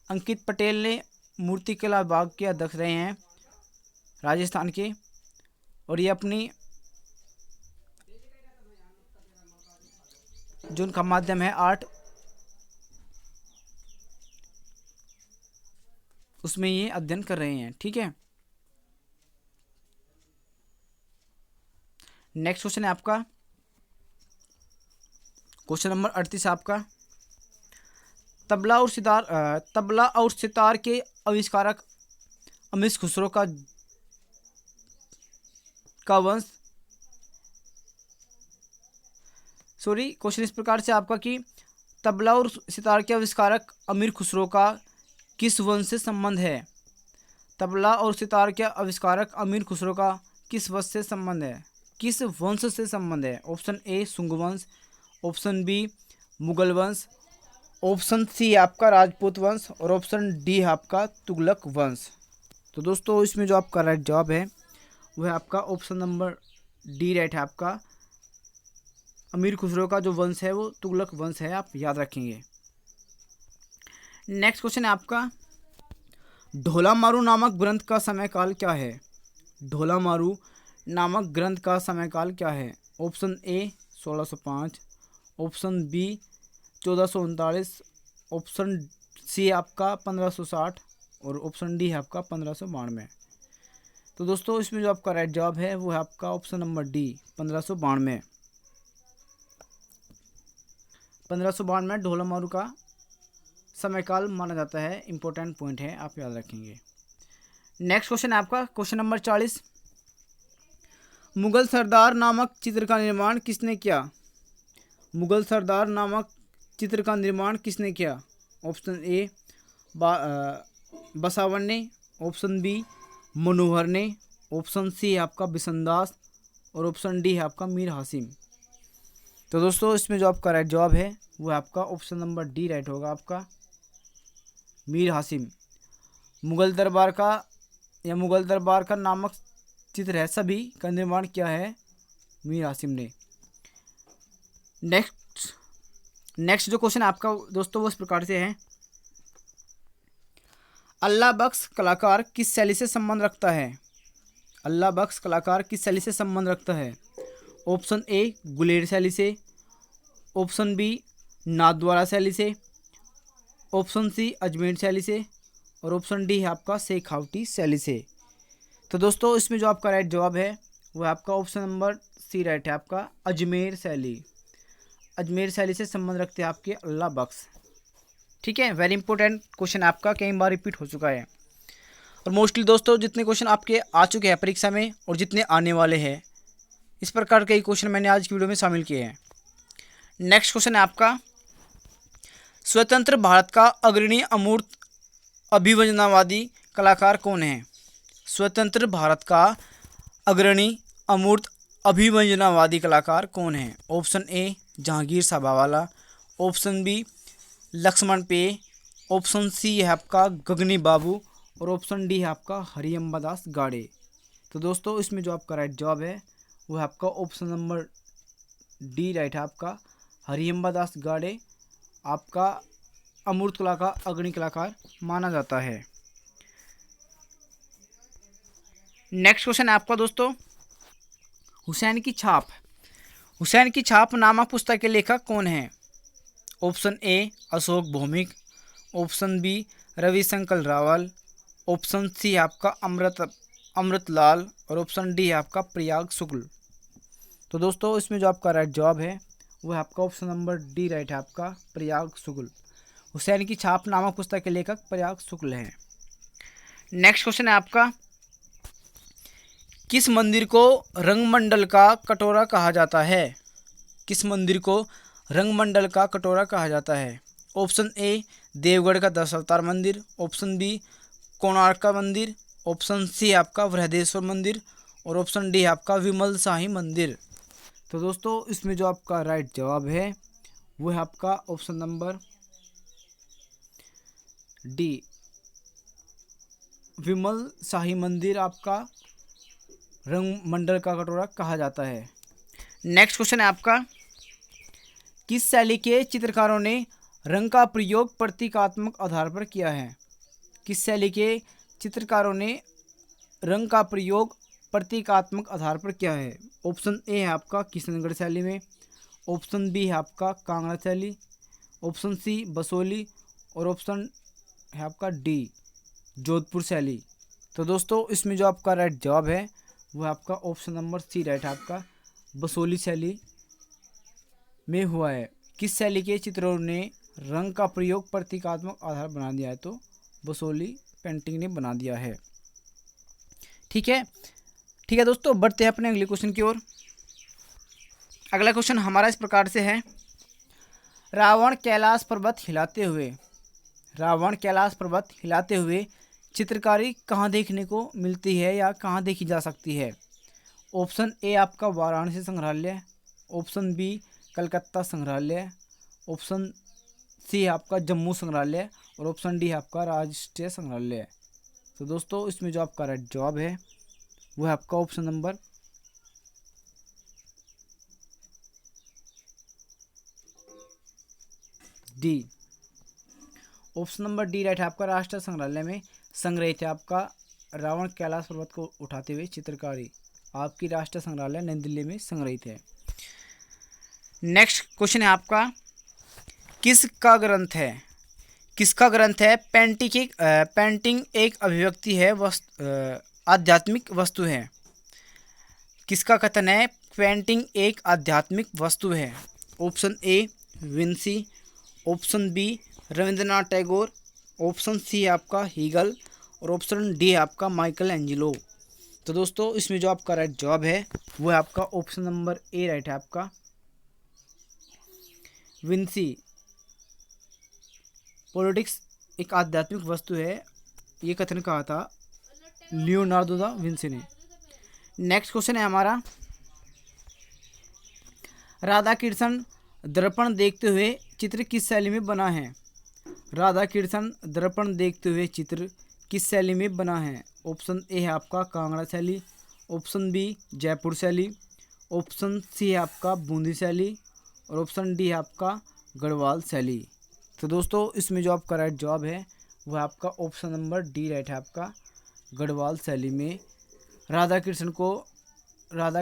अंकित पटेल ने मूर्तिकला विभाग के अध्यक्ष रहे हैं राजस्थान के, और ये अपनी जो उनका माध्यम है आर्ट, उसमें ये अध्ययन कर रहे हैं। ठीक है, नेक्स्ट क्वेश्चन है आपका क्वेश्चन नंबर 38 आपका, तबला और सितार के आविष्कारक अमीर खुसरो का वंश क्वेश्चन इस प्रकार से आपका कि तबला और सितार के आविष्कारक अमीर खुसरो का किस वंश से संबंध है? तबला और सितार के आविष्कारक अमीर खुसरो का किस वंश से संबंध है? ऑप्शन ए सुंग वंश, ऑप्शन बी मुगल वंश, ऑप्शन सी आपका राजपूत वंश और ऑप्शन डी है आपका तुगलक वंश। तो दोस्तों इसमें जो आपका राइट जवाब है वो है आपका ऑप्शन नंबर डी राइट है आपका, अमीर खुसरो का जो वंश है वो तुगलक वंश है, आप याद रखेंगे। नेक्स्ट क्वेश्चन है आपका, ढोला मारू नामक ग्रंथ का समयकाल क्या है? ढोला मारू नामक ग्रंथ का समयकाल क्या है? Option a 1605, option b 1439, option सी आपका 1560 और ऑप्शन डी है आपका 1592। तो दोस्तों इसमें जो आपका राइट जवाब है वो है आपका ऑप्शन नंबर डी 1592। 1592 ढोला मारू का समयकाल माना जाता है। इंपॉर्टेंट पॉइंट है, आप याद रखेंगे। नेक्स्ट क्वेश्चन है आपका क्वेश्चन नंबर 40, मुगल सरदार नामक चित्र का निर्माण किसने किया? मुगल सरदार नामक चित्र का निर्माण किसने किया? ऑप्शन ए बसावन ने, ऑप्शन बी मनोहर ने, ऑप्शन सी है आपका बिसनदास और ऑप्शन डी है आपका मीर हासिम। तो दोस्तों इसमें जो आपका राइट जवाब है वो है आपका ऑप्शन नंबर डी राइट होगा आपका, मीर हासिम। मुगल दरबार का नामक चित्र है, सभी का निर्माण किया है मीर हासिम ने। नेक्स्ट जो क्वेश्चन आपका दोस्तों वो इस प्रकार से है, अल्लाह बख्श कलाकार किस शैली से संबंध रखता है? अल्लाह बख्श कलाकार किस शैली से संबंध रखता है? ऑप्शन ए गुलेर शैली से, ऑप्शन बी नाथद्वारा शैली से, ऑप्शन सी अजमेर शैली से और ऑप्शन डी है आपका शेखावटी शैली से। तो दोस्तों इसमें जो आपका राइट जवाब है वो है आपका ऑप्शन नंबर सी राइट है आपका, अजमेर शैली। अजमेर शैली से संबंध रखते हैं आपके अल्लाह बख्श। ठीक है, वेरी इंपॉर्टेंट क्वेश्चन आपका कई बार रिपीट हो चुका है और मोस्टली दोस्तों जितने क्वेश्चन आपके आ चुके हैं परीक्षा में और जितने आने वाले हैं, इस प्रकार के क्वेश्चन मैंने आज की वीडियो में शामिल किए हैं। नेक्स्ट क्वेश्चन है आपका, स्वतंत्र भारत का अग्रणी अमूर्त अभिव्यंजनावादी कलाकार कौन है? स्वतंत्र भारत का अग्रणी अमूर्त अभिव्यंजनावादी कलाकार कौन है? ऑप्शन ए Jehangir Sabavala, option B Laxman Pai, option c है आपका गगनी बाबू और ऑप्शन डी है आपका हरिअम्बा दास गाड़े। तो दोस्तों इसमें जो आपका राइट जवाब है वो है आपका ऑप्शन नंबर डी राइट है आपका, हरिअम्बा दास गाड़े आपका अमूर्त कला का अग्रणी कलाकार माना जाता है। नेक्स्ट क्वेश्चन है आपका दोस्तों, हुसैन की छाप। हुसैन की छाप नामक पुस्तक के लेखक कौन है? Option a Ashok Bhowmick, option b Ravishankar Raval, option c है आपका अमृतलाल और ऑप्शन डी है आपका प्रयाग शुक्ल। तो दोस्तों इसमें जो आपका राइट जवाब है वो है आपका ऑप्शन नंबर डी राइट है आपका, प्रयाग शुक्ल। हुसैन की छाप नामक पुस्तक के लेखक प्रयाग शुक्ल हैं। नेक्स्ट क्वेश्चन है आपका, किस मंदिर को रंगमंडल का कटोरा कहा जाता है? किस मंदिर को रंगमंडल का कटोरा कहा जाता है? ऑप्शन ए देवगढ़ का 10 अवतार मंदिर, ऑप्शन बी कोणार्क का मंदिर, ऑप्शन सी आपका बृहदेश्वर मंदिर और ऑप्शन डी आपका विमल शाही मंदिर। तो दोस्तों इसमें जो आपका राइट जवाब है वो है आपका ऑप्शन नंबर डी, विमल शाही मंदिर आपका रंगमंडल का कटोरा कहा जाता है। नेक्स्ट क्वेश्चन है आपका, किस शैली के चित्रकारों ने रंग का प्रयोग प्रतीकात्मक आधार पर किया है? किस शैली के चित्रकारों ने रंग का प्रयोग प्रतीकात्मक आधार पर किया है? ऑप्शन ए है आपका किशनगढ़ शैली में, ऑप्शन बी है आपका कांगड़ा शैली, ऑप्शन सी बसोली और ऑप्शन है आपका डी जोधपुर शैली। तो दोस्तों इसमें जो आपका राइट जवाब है वो आपका ऑप्शन नंबर सी राइट है आपका, बसोली शैली में हुआ है। किस शैली के चित्रों ने रंग का प्रयोग प्रतीकात्मक आधार बना दिया है? तो बसोली पेंटिंग ने बना दिया है। ठीक है दोस्तों, बढ़ते हैं अपने अगले क्वेश्चन की ओर। अगला क्वेश्चन हमारा इस प्रकार से है, रावण कैलाश पर्वत हिलाते हुए चित्रकारी कहाँ देखने को मिलती है या कहाँ देखी जा सकती है? ऑप्शन ए आपका वाराणसी संग्रहालय, ऑप्शन बी कलकत्ता संग्रहालय, ऑप्शन सी आपका जम्मू संग्रहालय और ऑप्शन डी आपका राष्ट्रीय संग्रहालय। तो दोस्तों इसमें जो आपका राइट जवाब है वो है आपका option number D, option number D right है आपका, राष्ट्रीय संग्रहालय में संग्रहित है आपका रावण कैलाश पर्वत को उठाते हुए चित्रकारी, आपकी राष्ट्रीय संग्रहालय नई दिल्ली में संग्रहित है। नेक्स्ट क्वेश्चन है आपका, किसका ग्रंथ है, किसका ग्रंथ है पेंटिंग एक अभिव्यक्ति है, आध्यात्मिक वस्तु है। किसका कथन है पेंटिंग एक आध्यात्मिक वस्तु है? Option a Vinci, option B Rabindranath Tagore, option c है आपका हीगल और ऑप्शन डी है आपका माइकल एंजेलो। तो दोस्तों इसमें जो आपका राइट जवाब है वो है आपका ऑप्शन नंबर ए राइट है आपका, विंसी पॉलिटिक्स एक आध्यात्मिक वस्तु है, ये कथन कहा था लियोनार्डो दा विंसी ने। नेक्स्ट क्वेश्चन है हमारा, राधा कृष्ण दर्पण देखते हुए चित्र किस शैली में बना है? राधा कृष्ण दर्पण देखते हुए चित्र किस शैली में बना है? ऑप्शन ए है आपका कांगड़ा शैली, ऑप्शन बी जयपुर शैली, ऑप्शन सी है आपका बूंदी शैली और ऑप्शन डी है आपका गढ़वाल शैली। तो दोस्तों इसमें जो आपका राइट जवाब है वह आपका ऑप्शन नंबर डी राइट है आपका, गढ़वाल शैली में राधा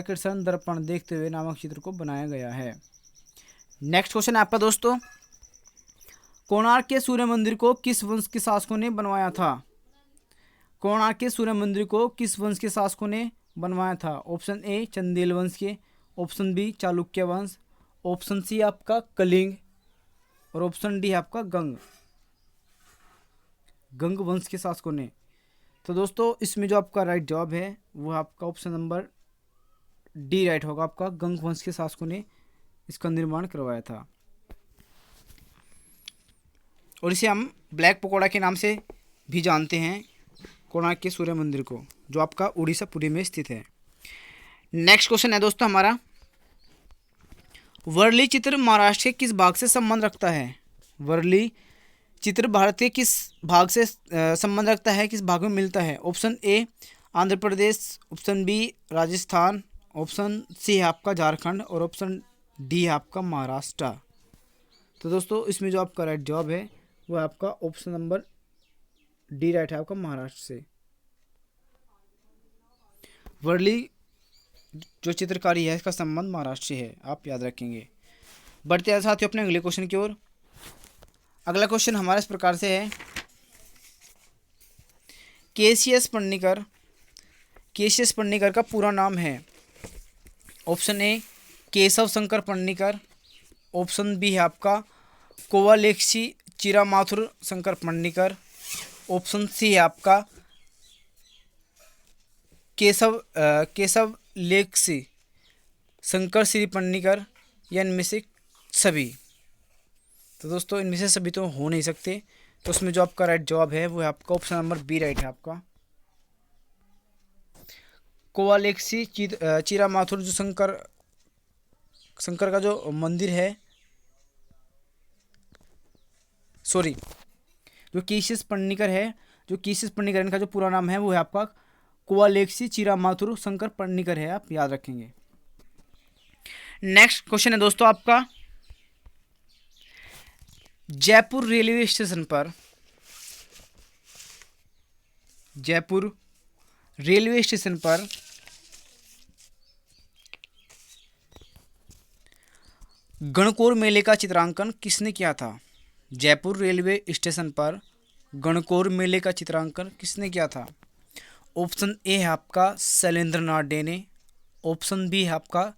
कृष्ण दर्पण देखते हुए नामक चित्र को बनाया गया है। नेक्स्ट क्वेश्चन है आपका दोस्तों, कोणार्क के सूर्य मंदिर को किस वंश के शासकों ने बनवाया था? कोणार्क के सूर्य मंदिर को किस वंश के शासकों ने बनवाया था? ऑप्शन ए चंदेल वंश के, ऑप्शन बी चालुक्य वंश, ऑप्शन सी आपका कलिंग और ऑप्शन डी आपका गंग वंश के शासकों ने। तो दोस्तों इसमें जो आपका राइट जवाब है वो आपका ऑप्शन नंबर डी राइट होगा, आपका गंग वंश के शासकों ने इसका निर्माण करवाया था और इसे हम ब्लैक पकोड़ा के नाम से भी जानते हैं, कोणार्क के सूर्य मंदिर को, जो आपका उड़ीसा पुरी में स्थित है। नेक्स्ट क्वेश्चन है दोस्तों हमारा, वर्ली चित्र महाराष्ट्र के किस भाग से संबंध रखता है? वर्ली चित्र भारत के किस भाग से संबंध रखता है, किस भाग में मिलता है? Option a Andhra Pradesh, option b Rajasthan, option c है आपका झारखंड और ऑप्शन डी है आपका महाराष्ट्र। तो दोस्तों इसमें जो आपका राइट जवाब है वो आपका ऑप्शन नंबर डी राइट है आपका, महाराष्ट्र से। वर्ली जो चित्रकारी है इसका संबंध महाराष्ट्र से है, आप याद रखेंगे। बढ़ते हैं साथियों अपने अगले क्वेश्चन की ओर। अगला क्वेश्चन हमारे इस प्रकार से है, केसीएस पन्नीकर का पूरा नाम है? Option a Keshav Shankar Panikkar, option B है आपका कोवालेक्सी चिरामाथुर शंकर पन्नीकर, ऑप्शन सी है आपका केशव लेक्सी शंकर श्री पन्नीकर या इनमें से सभी। तो दोस्तों इनमें से सभी तो हो नहीं सकते, तो उसमें जो आपका राइट जवाब है वो है आपका ऑप्शन नंबर बी राइट है आपका, कोवालेक्सी चिरामाथुर जो शंकर का जो मंदिर है, सॉरी जो केसीएस पन्नीकर है, जो केसीएस पन्नीकर इनका जो पूरा नाम है वो है आपका कोवालेक्सी चिरामाथुर शंकर पन्नीकर है, आप याद रखेंगे। नेक्स्ट क्वेश्चन है दोस्तों आपका, जयपुर रेलवे स्टेशन पर गणकौर मेले का चित्रांकन किसने किया था? जयपुर रेलवे स्टेशन पर गणकौर मेले का चित्रांकन किसने किया था? ऑप्शन ए है आपका शैलेंद्र नाथ डे ने, ऑप्शन बी है आपका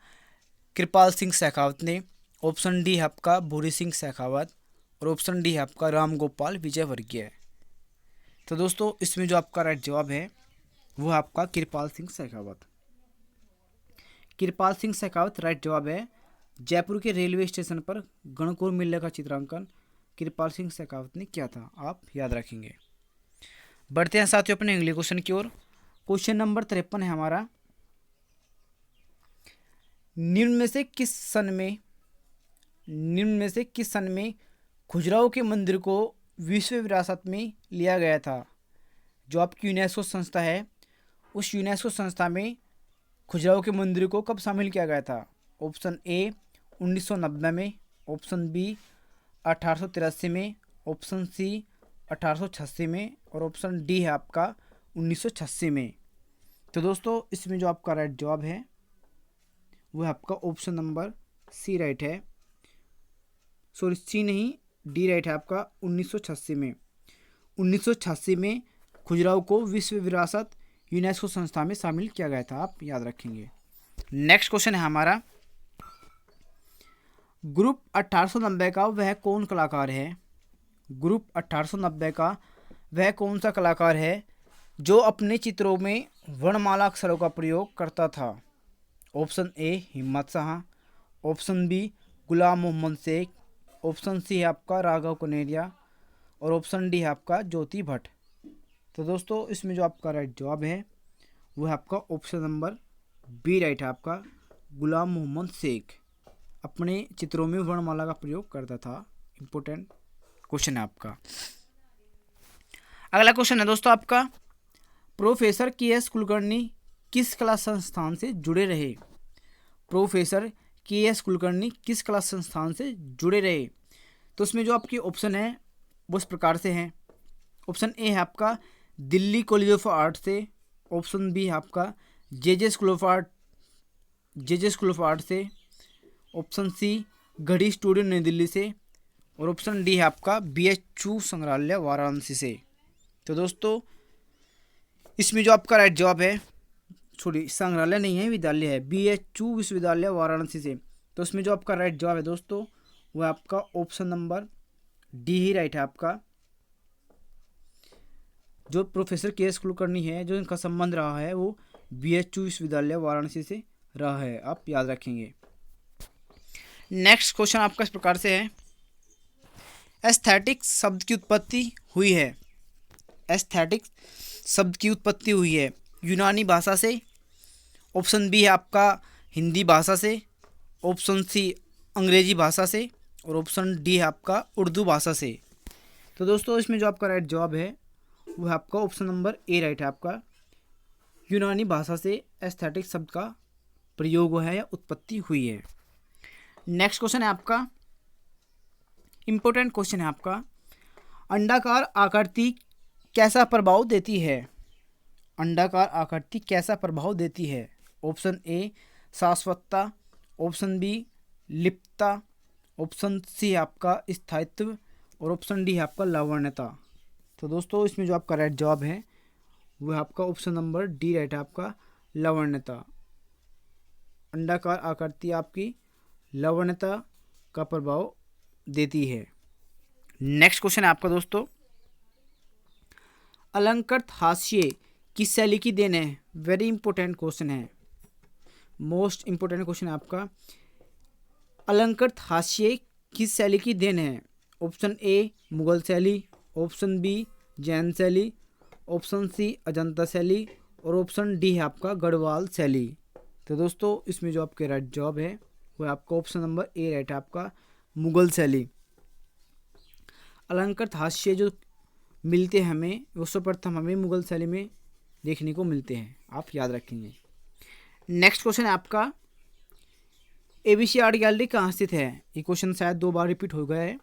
कृपाल सिंह शेखावत ने, ऑप्शन डी है आपका भूरी सिंह शेखावत और ऑप्शन डी है आपका राम गोपाल विजयवर्गीय। तो दोस्तों इसमें जो आपका राइट जवाब है वो आपका कृपाल सिंह शेखावत राइट जवाब है। जयपुर के रेलवे स्टेशन पर गणकौर मेले का चित्रांकन कृपाल सिंह शेखावत ने किया था, आप याद रखेंगे। बढ़ते हैं साथियों अपने अगले क्वेश्चन की ओर। क्वेश्चन नंबर 53 है हमारा, निम्न में से किस सन में खजुराहो के मंदिर को विश्व विरासत में लिया गया था? जो आपकी यूनेस्को संस्था है, उस यूनेस्को संस्था में खजुराहो के मंदिर को कब शामिल किया गया था? ऑप्शन ए 1990 में, ऑप्शन बी 1883 में, ऑप्शन सी 1886 में और ऑप्शन डी है आपका 1986 में। तो दोस्तों इसमें जो आपका राइट जवाब है वो आपका ऑप्शन नंबर सी राइट है, सॉरी सी नहीं, डी राइट है आपका 1986 में। 1986 में खजुराहो को विश्व विरासत यूनेस्को संस्था में शामिल किया गया था, आप याद रखेंगे। नेक्स्ट क्वेश्चन है हमारा, ग्रुप 1890 का वह कौन कलाकार है? ग्रुप 1890 का वह कौन सा कलाकार है जो अपने चित्रों में वर्णमाला अक्षरों का प्रयोग करता था? ऑप्शन ए हिम्मत शाह, ऑप्शन बी गुलाम मोहम्मद शेख, ऑप्शन सी है आपका राघव कनेरिया और ऑप्शन डी है आपका ज्योति भट्ट। तो दोस्तों इसमें जो आपका राइट जवाब है वो है आपका ऑप्शन नंबर बी राइट है आपका, गुलाम मोहम्मद शेख अपने चित्रों में वर्णमाला का प्रयोग करता था। इम्पोर्टेंट क्वेश्चन है आपका। अगला क्वेश्चन है दोस्तों आपका, प्रोफेसर के.एस. कुलकर्णी किस कला संस्थान से जुड़े रहे? Professor KS. कुलकर्णी किस कला संस्थान से जुड़े रहे? तो इसमें जो आपकी ऑप्शन है वो इस प्रकार से हैं। ऑप्शन ए है आपका दिल्ली कॉलेज ऑफ आर्ट से, ऑप्शन बी है आपका जे.जे. स्कूल ऑफ आर्ट से, ऑप्शन सी घड़ी स्टूडियो नई दिल्ली से और ऑप्शन डी है आपका BHU संग्रहालय वाराणसी से। तो दोस्तों इसमें जो आपका राइट जवाब है, सॉरी संग्रहालय नहीं है विद्यालय है, BHU विश्वविद्यालय वाराणसी से। तो इसमें जो आपका राइट जवाब है दोस्तों वो आपका ऑप्शन नंबर डी ही राइट है आपका। जो प्रोफेसर के.एस. कुलकर्णी है, जो इनका संबंध रहा है वो BHU विश्वविद्यालय वाराणसी से रहा है, आप याद रखेंगे। नेक्स्ट क्वेश्चन आपका इस प्रकार से है, एस्थेटिक शब्द की उत्पत्ति हुई है? एस्थेटिक शब्द की उत्पत्ति हुई है यूनानी भाषा से, ऑप्शन बी है आपका हिंदी भाषा से, ऑप्शन सी अंग्रेजी भाषा से और ऑप्शन डी है आपका उर्दू भाषा से। तो दोस्तों इसमें जो आपका राइट जवाब है वो है आपका ऑप्शन नंबर ए राइट है आपका, यूनानी भाषा से एस्थेटिक शब्द का प्रयोग है या उत्पत्ति हुई है। नेक्स्ट क्वेश्चन है आपका, इम्पोर्टेंट क्वेश्चन है आपका, अंडाकार आकृति कैसा प्रभाव देती है? अंडाकार आकृति कैसा प्रभाव देती है? ऑप्शन ए शाश्वतता, ऑप्शन बी लिप्तता, ऑप्शन सी है आपका स्थायित्व और ऑप्शन डी है आपका लावण्यता। तो दोस्तों इसमें जो आपका राइट जवाब है वो है आपका ऑप्शन नंबर डी राइट है आपका, लावण्यता। अंडाकार आकृति आपकी लावण्यता का प्रभाव देती है। नेक्स्ट क्वेश्चन है आपका दोस्तों, अलंकृत हास्य किस शैली की देन है? वेरी इंपॉर्टेंट क्वेश्चन है, मोस्ट इंपॉर्टेंट क्वेश्चन है आपका, अलंकृत हास्य किस शैली की देन है? ऑप्शन ए मुगल शैली, ऑप्शन बी जैन शैली, ऑप्शन सी अजंता शैली और ऑप्शन डी है आपका गढ़वाल शैली। तो दोस्तों इसमें जो आपके राइट जवाब है वो आपका ऑप्शन नंबर ए राइट है आपका, मुगल शैली। अलंकृत हास्य जो मिलते हैं हमें वो सर्वप्रथम हमें मुगल शैली में देखने को मिलते हैं, आप याद रखेंगे। नेक्स्ट क्वेश्चन है आपका, ABC आर्ट गैलरी कहाँ स्थित है? ये क्वेश्चन शायद 2 बार रिपीट हो गया है।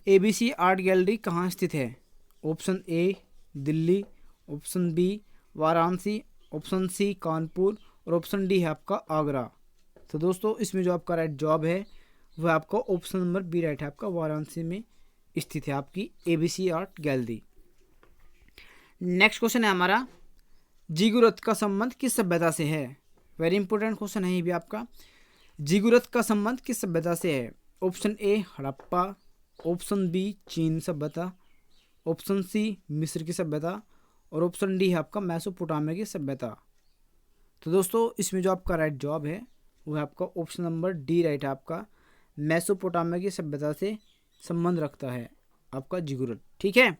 ABC आर्ट गैलरी कहाँ स्थित है? Option a Delhi, option b Varanasi, option c Kanpur और ऑप्शन डी है आपका आगरा। तो दोस्तों इसमें जो आपका राइट जवाब है वह आपका ऑप्शन नंबर बी राइट है आपका, वाराणसी में स्थित है आपकी ABC art gallery. Next question है हमारा, जिगुरत का संबंध किस सभ्यता से है? वेरी इंपॉर्टेंट क्वेश्चन है ये भी आपका, जिगुरत का संबंध किस सभ्यता से है? Option a Harappa, option b चीन सभ्यता, ऑप्शन सी मिस्र की सभ्यता और ऑप्शन डी है आपका मेसोपोटामिया की सभ्यता। तो दोस्तों इसमें जो आपका राइट जवाब है वो है आपका ऑप्शन नंबर डी राइट है आपका, मेसोपोटामिया की सभ्यता से संबंध रखता है आपका जिगुरत। ठीक है,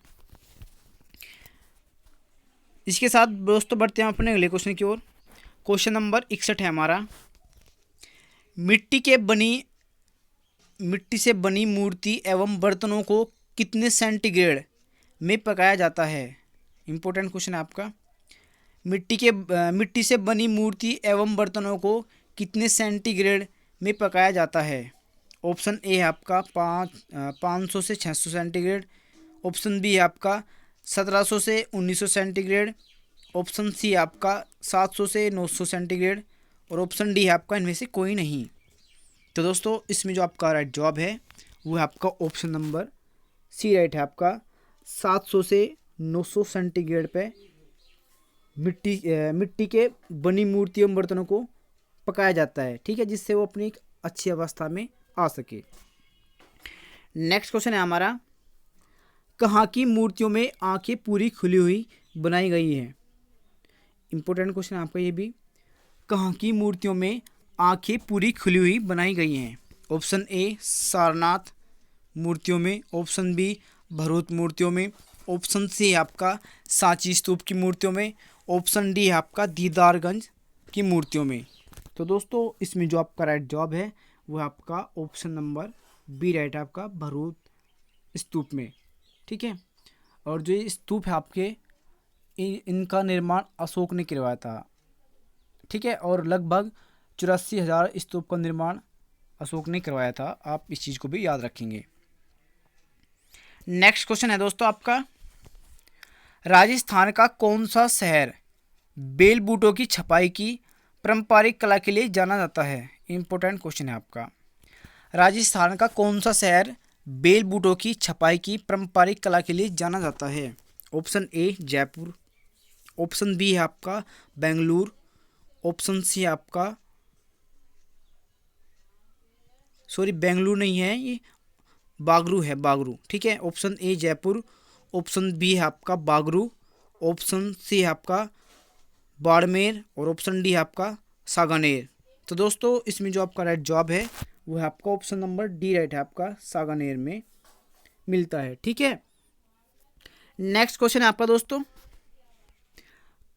इसके साथ दोस्तों बढ़ते हैं अपने अगले क्वेश्चन की ओर। क्वेश्चन नंबर 61 है हमारा, मिट्टी से बनी मूर्ति एवं बर्तनों को कितने सेंटीग्रेड में पकाया जाता है? इम्पोर्टेंट क्वेश्चन है आपका, मिट्टी से बनी मूर्ति एवं बर्तनों को कितने सेंटीग्रेड में पकाया जाता है? ऑप्शन ए है आपका 500 से 600 सेंटीग्रेड, ऑप्शन बी है आपका 1700 से 1900 सेंटीग्रेड, ऑप्शन सी है आपका 700 से 900 सेंटीग्रेड और ऑप्शन डी है आपका इनमें से कोई नहीं। तो दोस्तों इसमें जो आपका राइट जवाब है वो है आपका ऑप्शन नंबर सी राइट है आपका 700 से 900 सेंटीग्रेड पे मिट्टी के बनी मूर्तियों बर्तनों को पकाया जाता है, ठीक है, जिससे वो अपनी एक अच्छी अवस्था में आ सके। नेक्स्ट क्वेश्चन है हमारा, कहाँ की मूर्तियों में आंखें पूरी खुली हुई बनाई गई हैं। इंपॉर्टेंट क्वेश्चन है आपका ये भी। कहाँ की मूर्तियों में आंखें पूरी खुली हुई बनाई गई हैं। ऑप्शन ए सारनाथ मूर्तियों में, ऑप्शन बी भरूच मूर्तियों में, ऑप्शन सी है आपका सांची स्तूप की मूर्तियों में, ऑप्शन डी है आपका दीदारगंज की मूर्तियों में। तो दोस्तों इसमें जो आपका राइट जवाब है वो है आपका ऑप्शन नंबर बी राइट है आपका भरूच स्तूप में, ठीक है। और जो ये स्तूप है आपके इनका निर्माण अशोक ने करवाया था, ठीक है, और लगभग 84,000 स्तूप का निर्माण अशोक ने करवाया था। आप इस चीज़ को भी याद रखेंगे। नेक्स्ट क्वेश्चन है दोस्तों आपका, राजस्थान का कौन सा शहर बेल बूटों की छपाई की पारंपरिक कला के लिए जाना जाता है। इंपॉर्टेंट क्वेश्चन है आपका। राजस्थान का कौन सा शहर बेल बूटों की छपाई की पारंपरिक कला के लिए जाना जाता है। Option a Jaipur, option B है आपका बेंगलुरु, ऑप्शन सी है आपका बेंगलुरु नहीं है ये बागरू है, बागरू, ठीक है। Option a Jaipur, option B है आपका बागरू, ऑप्शन सी है आपका बाड़मेर और ऑप्शन डी है आपका सागानेर। तो दोस्तों इसमें जो आपका राइट जवाब है वो है आपका ऑप्शन नंबर डी राइट है आपका सागानेर में मिलता है, ठीक है। नेक्स्ट क्वेश्चन है आपका दोस्तों,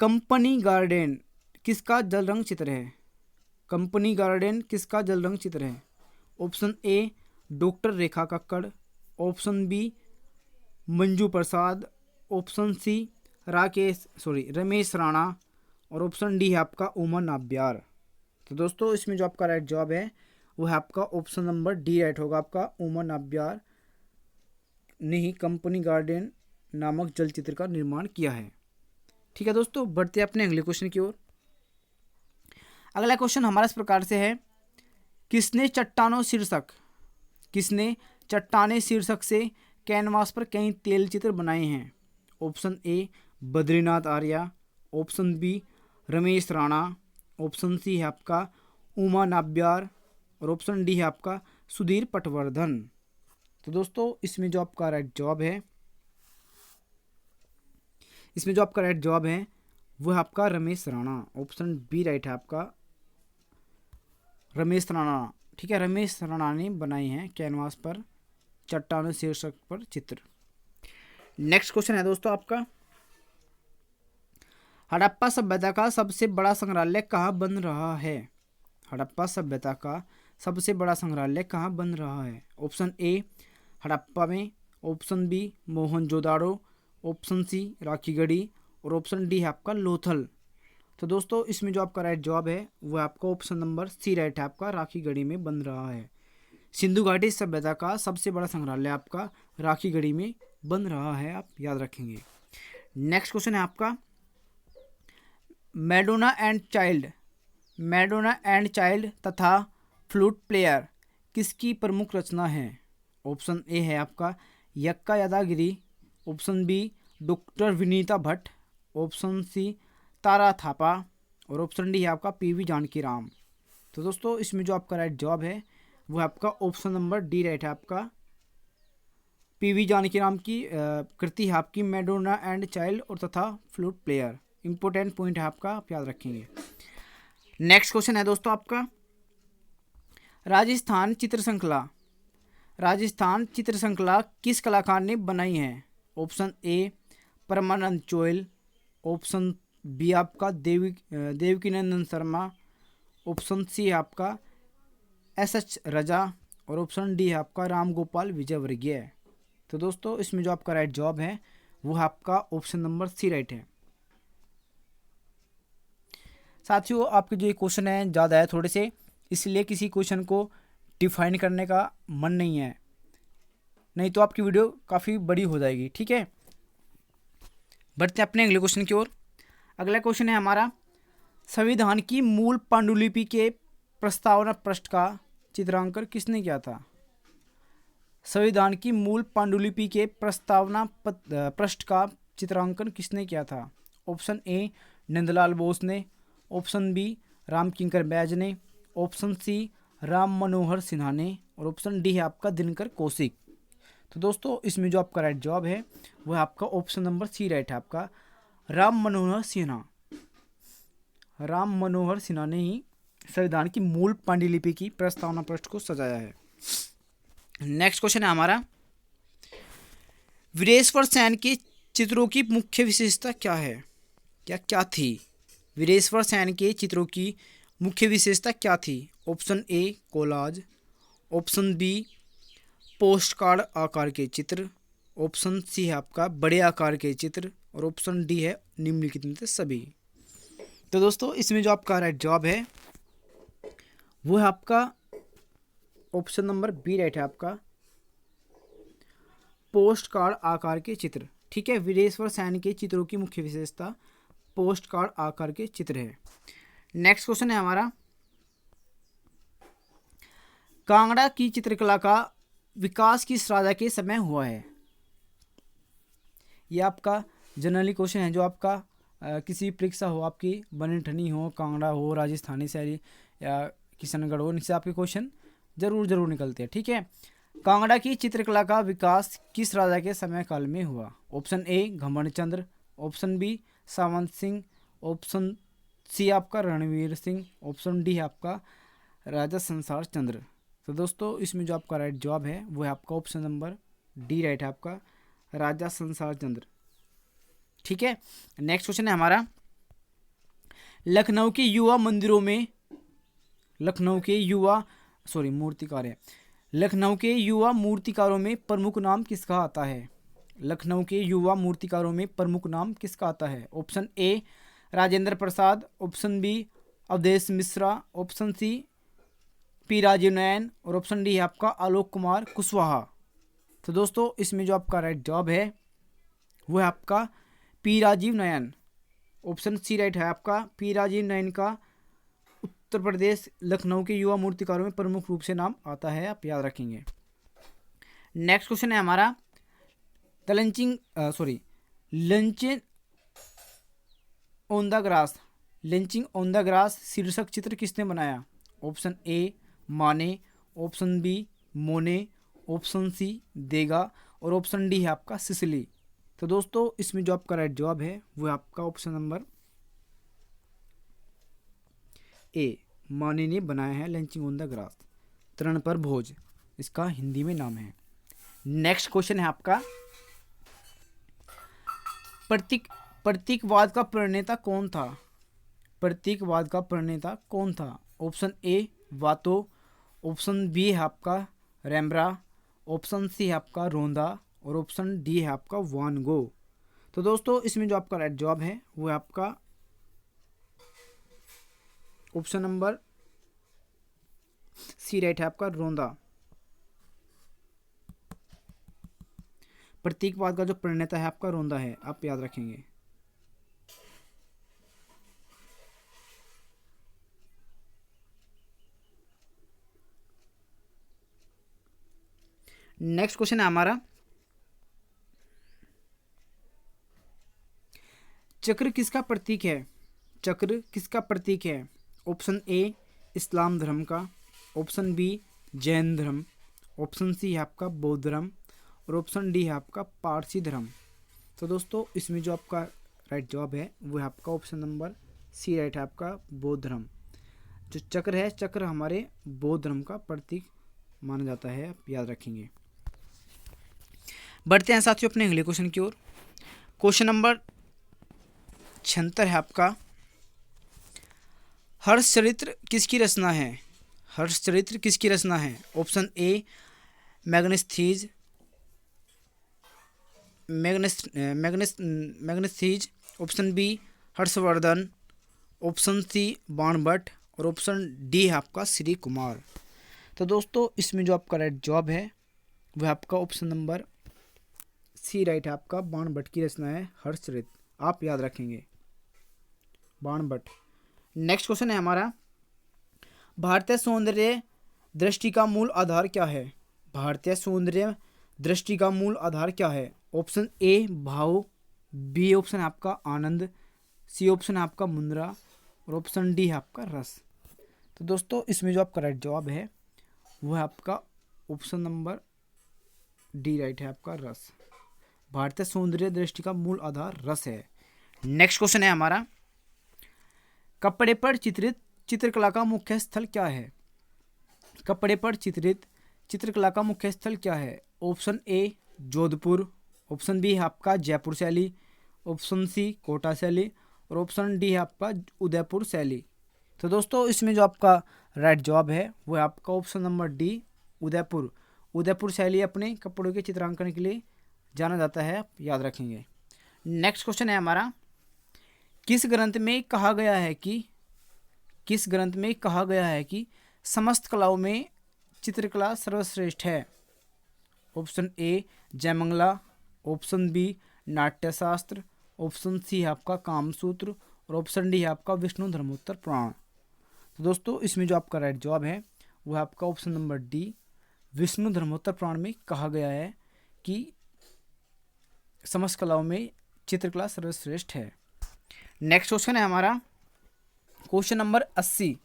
कंपनी गार्डन किसका जल रंग चित्र है। कंपनी गार्डन किसका जल रंग चित्र है। Option a doctor Rekha Kakkar, option b Manju Prasad, option c Ramesh Rana और ऑप्शन डी है आपका उमा नाब्यार। तो दोस्तों इसमें जो आपका राइट जवाब है वो है आपका ऑप्शन नंबर डी राइट होगा आपका उमा नाब्यार ने ही कंपनी गार्डन नामक जल चित्र का निर्माण किया है, ठीक है। दोस्तों बढ़ते हैं अपने अगले क्वेश्चन की ओर। अगला क्वेश्चन हमारा इस प्रकार से है, किसने चट्टाने शीर्षक से कैनवास पर कई तेल चित्र बनाए हैं। Option a Badrinath Arya, option b Ramesh Rana, option c है आपका उमा नाब्यार और ऑप्शन डी है आपका सुधीर पटवर्धन। तो दोस्तों इसमें जो आपका राइट जवाब है वो है आपका Ramesh Rana. Option b right है आपका रमेश राणा, ठीक है। रमेश राणा ने बनाए हैं कैनवास पर चट्टान शीर्षक पर चित्र। नेक्स्ट क्वेश्चन है दोस्तों आपका, हड़प्पा सभ्यता का सबसे बड़ा संग्रहालय कहाँ बन रहा है। हड़प्पा सभ्यता का सबसे बड़ा संग्रहालय कहाँ बन रहा है। ऑप्शन ए हड़प्पा में, option b Mohenjodaro, option c Rakhigarhi और ऑप्शन डी है आपका लोथल। तो दोस्तों इसमें जो आपका राइट जवाब है वो आपका ऑप्शन नंबर सी राइट है आपका राखीगढ़ी में बन रहा है। सिंधु घाटी सभ्यता का सबसे बड़ा संग्रहालय आपका राखीगढ़ी में बन रहा है, आप याद रखेंगे। नेक्स्ट क्वेश्चन है आपका, मैडोना एंड चाइल्ड तथा फ्लूट प्लेयर किसकी प्रमुख रचना है। ऑप्शन ए है आपका Yakka Yadagiri, option B doctor Vinita Bhatt, option C Tara Thapa और ऑप्शन डी है आपका पीवी जानकी राम। तो दोस्तों इसमें जो आपका राइट जवाब है वो आपका ऑप्शन नंबर डी राइट है आपका पीवी जानकी राम की कृति है आपकी मैडोना एंड चाइल्ड और तथा फ्लूट प्लेयर। इंपॉर्टेंट पॉइंट है आपका, आप याद रखेंगे। नेक्स्ट क्वेश्चन है दोस्तों आपका, राजस्थान चित्र श्रृंखला किस कलाकार ने बनाई है। Option A Parmanand Choyal, option B आपका देवकीनंदन शर्मा, ऑप्शन सी है आपका एस रजा और ऑप्शन डी है आपका राम गोपाल विजयवर्गीय। तो दोस्तों इसमें जो आपका राइट जवाब है वो आपका ऑप्शन नंबर सी राइट है। साथियों आपके जो ये क्वेश्चन है ज़्यादा है थोड़े से, इसलिए किसी क्वेश्चन को डिफाइन करने का मन नहीं नहीं तो आपकी वीडियो काफ़ी बड़ी हो जाएगी। ठीक है, बढ़ते हैं अपने अगले क्वेश्चन की ओर। अगला क्वेश्चन है हमारा, संविधान की मूल पांडुलिपि के प्रस्तावना पृष्ठ का चित्रांकन किसने किया था? संविधान की मूल पांडुलिपि के प्रस्तावना पृष्ठ का चित्रांकन किसने किया था? ऑप्शन ए नंदलाल बोस ने, ऑप्शन बी रामकिंकर बैज ने, ऑप्शन सी राम मनोहर सिन्हा ने, और ऑप्शन डी है आपका दिनकर कौशिक। तो दोस्तों इसमें जो आपका राइट जवाब है वह आपका ऑप्शन नंबर सी राइट है आपका, राम मनोहर सिन्हा। राम मनोहर सिन्हा ने ही संविधान की मूल पांडुलिपि की प्रस्तावना पृष्ठ को सजाया है। नेक्स्ट क्वेश्चन है हमारा, वीरेश्वर सेन के चित्रों की मुख्य विशेषता क्या है? क्या थी? वीरेश्वर सेन के चित्रों की मुख्य विशेषता क्या थी? Option a collage, option b post card आकार के चित्र, ऑप्शन सी है आपका बड़े आकार के चित्र, और ऑप्शन डी है निम्नलिखित में से सभी। तो दोस्तों इसमें जो आपका राइट जवाब है वो है आपका ऑप्शन नंबर बी राइट है आपका, पोस्ट कार्ड आकार के चित्र। ठीक है, वीरेश्वर सेन के चित्रों की मुख्य विशेषता पोस्ट कार्ड आकार के चित्र है। नेक्स्ट क्वेश्चन है हमारा, कांगड़ा की चित्रकला का विकास किस राजा के समय हुआ है? यह आपका जनरली क्वेश्चन है जो आपका किसी परीक्षा हो, आपकी बनी ठनी हो, कांगड़ा हो, राजस्थानी शैली या किशनगढ़ हो, इनसे आपके क्वेश्चन जरूर निकलते हैं। ठीक है, कांगड़ा की चित्रकला का विकास किस राजा के समय काल में हुआ? Option A Ghamandchandra, option B Sawant Singh, option सी आपका रणवीर सिंह, ऑप्शन डी है आपका राजा संसार चंद्र। तो दोस्तों इसमें जो आपका राइट जवाब है वो है आपका ऑप्शन नंबर डी राइट है आपका, राजा संसार चंद्र। ठीक है, नेक्स्ट क्वेश्चन है हमारा, लखनऊ के युवा मंदिरों में लखनऊ के युवा मूर्तिकारों में प्रमुख नाम किसका आता है? लखनऊ के युवा मूर्तिकारों में प्रमुख नाम किसका आता है? Option A Rajendra Prasad, option B Awadhesh Mishra, option C P Rajeev Nayan, और ऑप्शन डी है आपका आलोक कुमार कुशवाहा। तो दोस्तों इसमें जो आपका राइट जवाब है वो है आपका पी राजीव नयन। ऑप्शन सी राइट है आपका, पी राजीव नयन का उत्तर प्रदेश लखनऊ के युवा मूर्तिकारों में प्रमुख रूप से नाम आता है, आप याद रखेंगे। नेक्स्ट क्वेश्चन है हमारा, लंचिंग ऑन द ग्रास शीर्षक चित्र किसने बनाया? ऑप्शन ए माने, ऑप्शन बी मोने, ऑप्शन सी देगा, और ऑप्शन डी है आपका सिसिली। तो दोस्तों इसमें जो आपका राइट जवाब है वो है आपका ऑप्शन नंबर ए माने ने बनाया है लंचिंग ऑन द ग्रास, तृण पर भोज इसका हिंदी में नाम है। नेक्स्ट क्वेश्चन है आपका, प्रतीकवाद का प्रणेता कौन था? प्रतीकवाद का प्रणेता कौन था? ऑप्शन ए वातो, ऑप्शन बी है आपका रैम्ब्रा, ऑप्शन सी है आपका रोंदा, और ऑप्शन डी है आपका वान गो। तो दोस्तों इसमें जो आपका राइट जवाब है वो है आपका ऑप्शन नंबर सी राइट है आपका रोंदा। प्रतीकवाद का जो प्रणेता है आपका रोंदा है, आप याद रखेंगे। नेक्स्ट क्वेश्चन है हमारा, चक्र किसका प्रतीक है? चक्र किसका प्रतीक है? ऑप्शन ए इस्लाम धर्म का, ऑप्शन बी जैन धर्म, ऑप्शन सी है आपका बौद्ध धर्म, और ऑप्शन डी है आपका पारसी धर्म। तो दोस्तों इसमें जो आपका राइट जवाब है वो है आपका ऑप्शन नंबर सी राइट है आपका बौद्ध धर्म। जो चक्र है, चक्र हमारे बौद्ध धर्म का प्रतीक माना जाता है, आप याद रखेंगे। बढ़ते हैं साथियों अपने अगले क्वेश्चन की ओर। क्वेश्चन नंबर 76 है आपका, हर्ष चरित्र किसकी रचना है? हर्ष चरित्र किसकी रचना है? Option A Megasthenes, option B Harshavardhana, option C Banabhatta, और ऑप्शन डी है आपका श्री कुमार। तो दोस्तों इसमें जो आपका राइट जवाब है वह आपका ऑप्शन नंबर सी राइट है आपका, बाणभट्ट की रचना है हर्षचरित। आप याद रखेंगे बाणभट्ट। नेक्स्ट क्वेश्चन है हमारा, भारतीय सौंदर्य दृष्टि का मूल आधार क्या है? भारतीय सौंदर्य दृष्टि का मूल आधार क्या है? ऑप्शन ए भाव, बी ऑप्शन है आपका आनंद, सी ऑप्शन है आपका मुद्रा और ऑप्शन डी है आपका रस। तो दोस्तों इसमें जो आपका राइट जवाब है वो है आपका ऑप्शन नंबर डी राइट है आपका रस। भारतीय सौंदर्य दृष्टि का मूल आधार रस है। नेक्स्ट क्वेश्चन है हमारा, कपड़े पर चित्रित चित्रकला का मुख्य स्थल क्या है? कपड़े पर चित्रित चित्रकला का मुख्य स्थल क्या है? Option a Jodhpur, option B है आपका जयपुर शैली, ऑप्शन सी कोटा शैली और ऑप्शन डी है आपका उदयपुर शैली। तो दोस्तों इसमें जो आपका राइट जवाब है वो है आपका option number D Udaipur. Udaipur शैली अपने कपड़ों के चित्रांकन के लिए जाना जाता है, आप याद रखेंगे। नेक्स्ट क्वेश्चन है हमारा, किस ग्रंथ में कहा गया है कि समस्त कलाओं में चित्रकला सर्वश्रेष्ठ है? Option a Jayamangala, option b Natyashastra, option c है आपका कामसूत्र और ऑप्शन डी है आपका विष्णु धर्मोत्तर पुराण। तो दोस्तों इसमें जो आपका राइट जवाब है वो है आपका option number D Vishnu Dharmottara Purana में कहा गया है कि समस्त कलाओं में चित्रकला सर्वश्रेष्ठ है। नेक्स्ट क्वेश्चन है हमारा क्वेश्चन नंबर 80,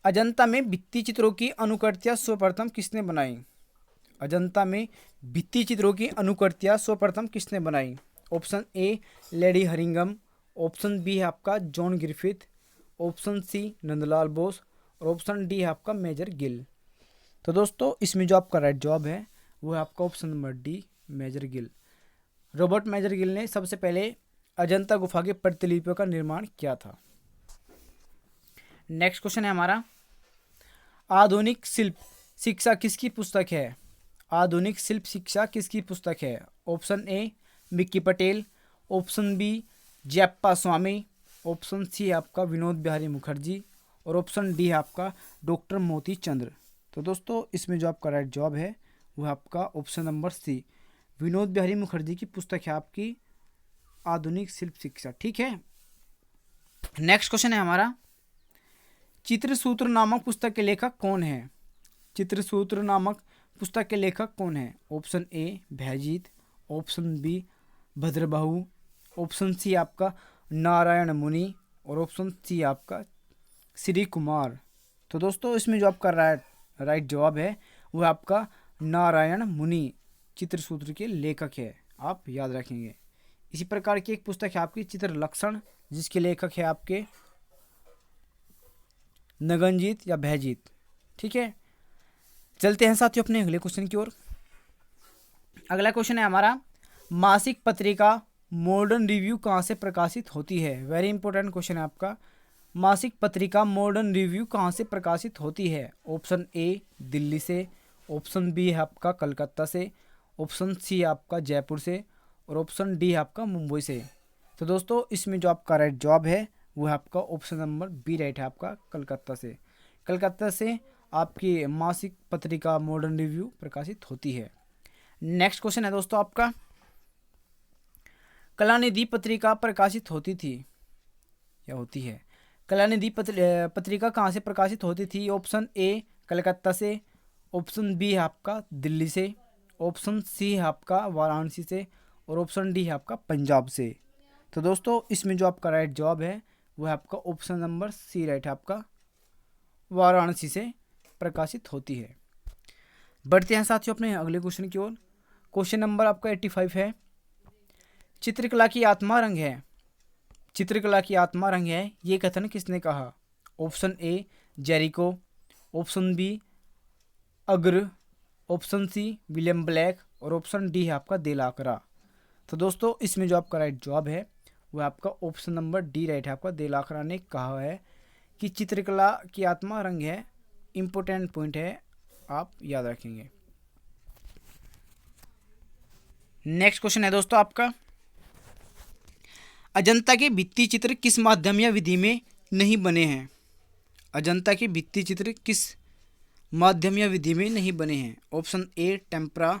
अजंता में भित्ति चित्रों की अनुकृतियां सर्वप्रथम किसने बनाई? अजंता में भित्ति चित्रों की अनुकृतियां सर्वप्रथम किसने बनाई? Option A lady Herringham, option B है आपका John Griffith, option C Nandlal Bose और ऑप्शन डी है आपका मेजर गिल। तो दोस्तों इसमें जो आपका राइट जवाब है वो है आपका option number d major Gill. Robert major Gill ने सबसे पहले अजंता गुफा की प्रतिलिपियों का निर्माण किया था। नेक्स्ट क्वेश्चन है हमारा, आधुनिक शिल्प शिक्षा किसकी पुस्तक है? आधुनिक शिल्प शिक्षा किसकी पुस्तक है? Option a Mickey Patel, option b Jayappa Swami, option c है आपका विनोद बिहारी मुखर्जी और ऑप्शन डी है आपका डॉक्टर मोती चंद्र। तो दोस्तों इसमें जो आपका राइट जवाब है वो है आपका option number c Vinod Bihari Mukherjee की पुस्तक है आपकी आधुनिक शिल्प शिक्षा। ठीक है। नेक्स्ट क्वेश्चन है हमारा, चित्रसूत्र नामक पुस्तक के लेखक कौन है? चित्रसूत्र नामक पुस्तक के लेखक कौन है? ऑप्शन ए भैजीत, ऑप्शन बी भद्रबाहु, ऑप्शन सी आपका नारायण मुनि और ऑप्शन सी आपका श्री कुमार। तो दोस्तों इसमें जो आपका राइट जवाब है वो आपका नारायण मुनि चित्रसूत्र के लेखक है, आप याद रखेंगे। इसी प्रकार की एक पुस्तक है आपकी चित्र लक्षण, जिसके लेखक है आपके नगनजीत या भैजीत। ठीक है, चलते हैं साथियों अपने अगले क्वेश्चन की ओर। अगला क्वेश्चन है हमारा, मासिक पत्रिका मॉडर्न रिव्यू कहाँ से प्रकाशित होती है? वेरी इंपॉर्टेंट क्वेश्चन है आपका। मासिक पत्रिका मॉडर्न रिव्यू कहाँ से प्रकाशित होती है? ऑप्शन ए दिल्ली से, ऑप्शन बी है आपका कलकत्ता से, ऑप्शन सी आपका जयपुर से और ऑप्शन डी है आपका मुंबई से। तो दोस्तों इसमें जो आपका राइट जवाब है वो है आपका ऑप्शन नंबर बी राइट है आपका कलकत्ता से। कलकत्ता से आपकी मासिक पत्रिका मॉडर्न रिव्यू प्रकाशित होती है। नेक्स्ट क्वेश्चन है दोस्तों आपका, कलानिधि पत्रिका प्रकाशित होती थी या होती है? कलानिधि पत्रिका कहाँ से प्रकाशित होती थी? ऑप्शन ए कलकत्ता से, ऑप्शन बी है आपका दिल्ली से, ऑप्शन सी है आपका वाराणसी से और ऑप्शन डी है आपका पंजाब से। तो दोस्तों इसमें जो आपका राइट जवाब है वो है आपका ऑप्शन नंबर सी राइट है आपका वाराणसी से प्रकाशित होती है। बढ़ते हैं साथियों अपने अगले क्वेश्चन की ओर। क्वेश्चन नंबर आपका 85 है, चित्रकला की आत्मा रंग है। चित्रकला की आत्मा रंग है, ये कथन किसने कहा? Option a Gericault, option b अग्र, ऑप्शन सी विलियम ब्लैक और ऑप्शन डी है आपका देलाकरा। तो दोस्तों इसमें जो आपका राइट जवाब है वो आपका ऑप्शन नंबर डी राइट है आपका देलाकरा ने कहा है कि चित्रकला की आत्मा रंग है। इंपॉर्टेंट पॉइंट है, आप याद रखेंगे। नेक्स्ट क्वेश्चन है दोस्तों आपका, अजंता के भित्ति चित्र किस माध्यम या विधि में नहीं बने हैं? अजंता के भित्ति चित्र किस माध्यम या विधि में नहीं बने हैं? Option a tempera,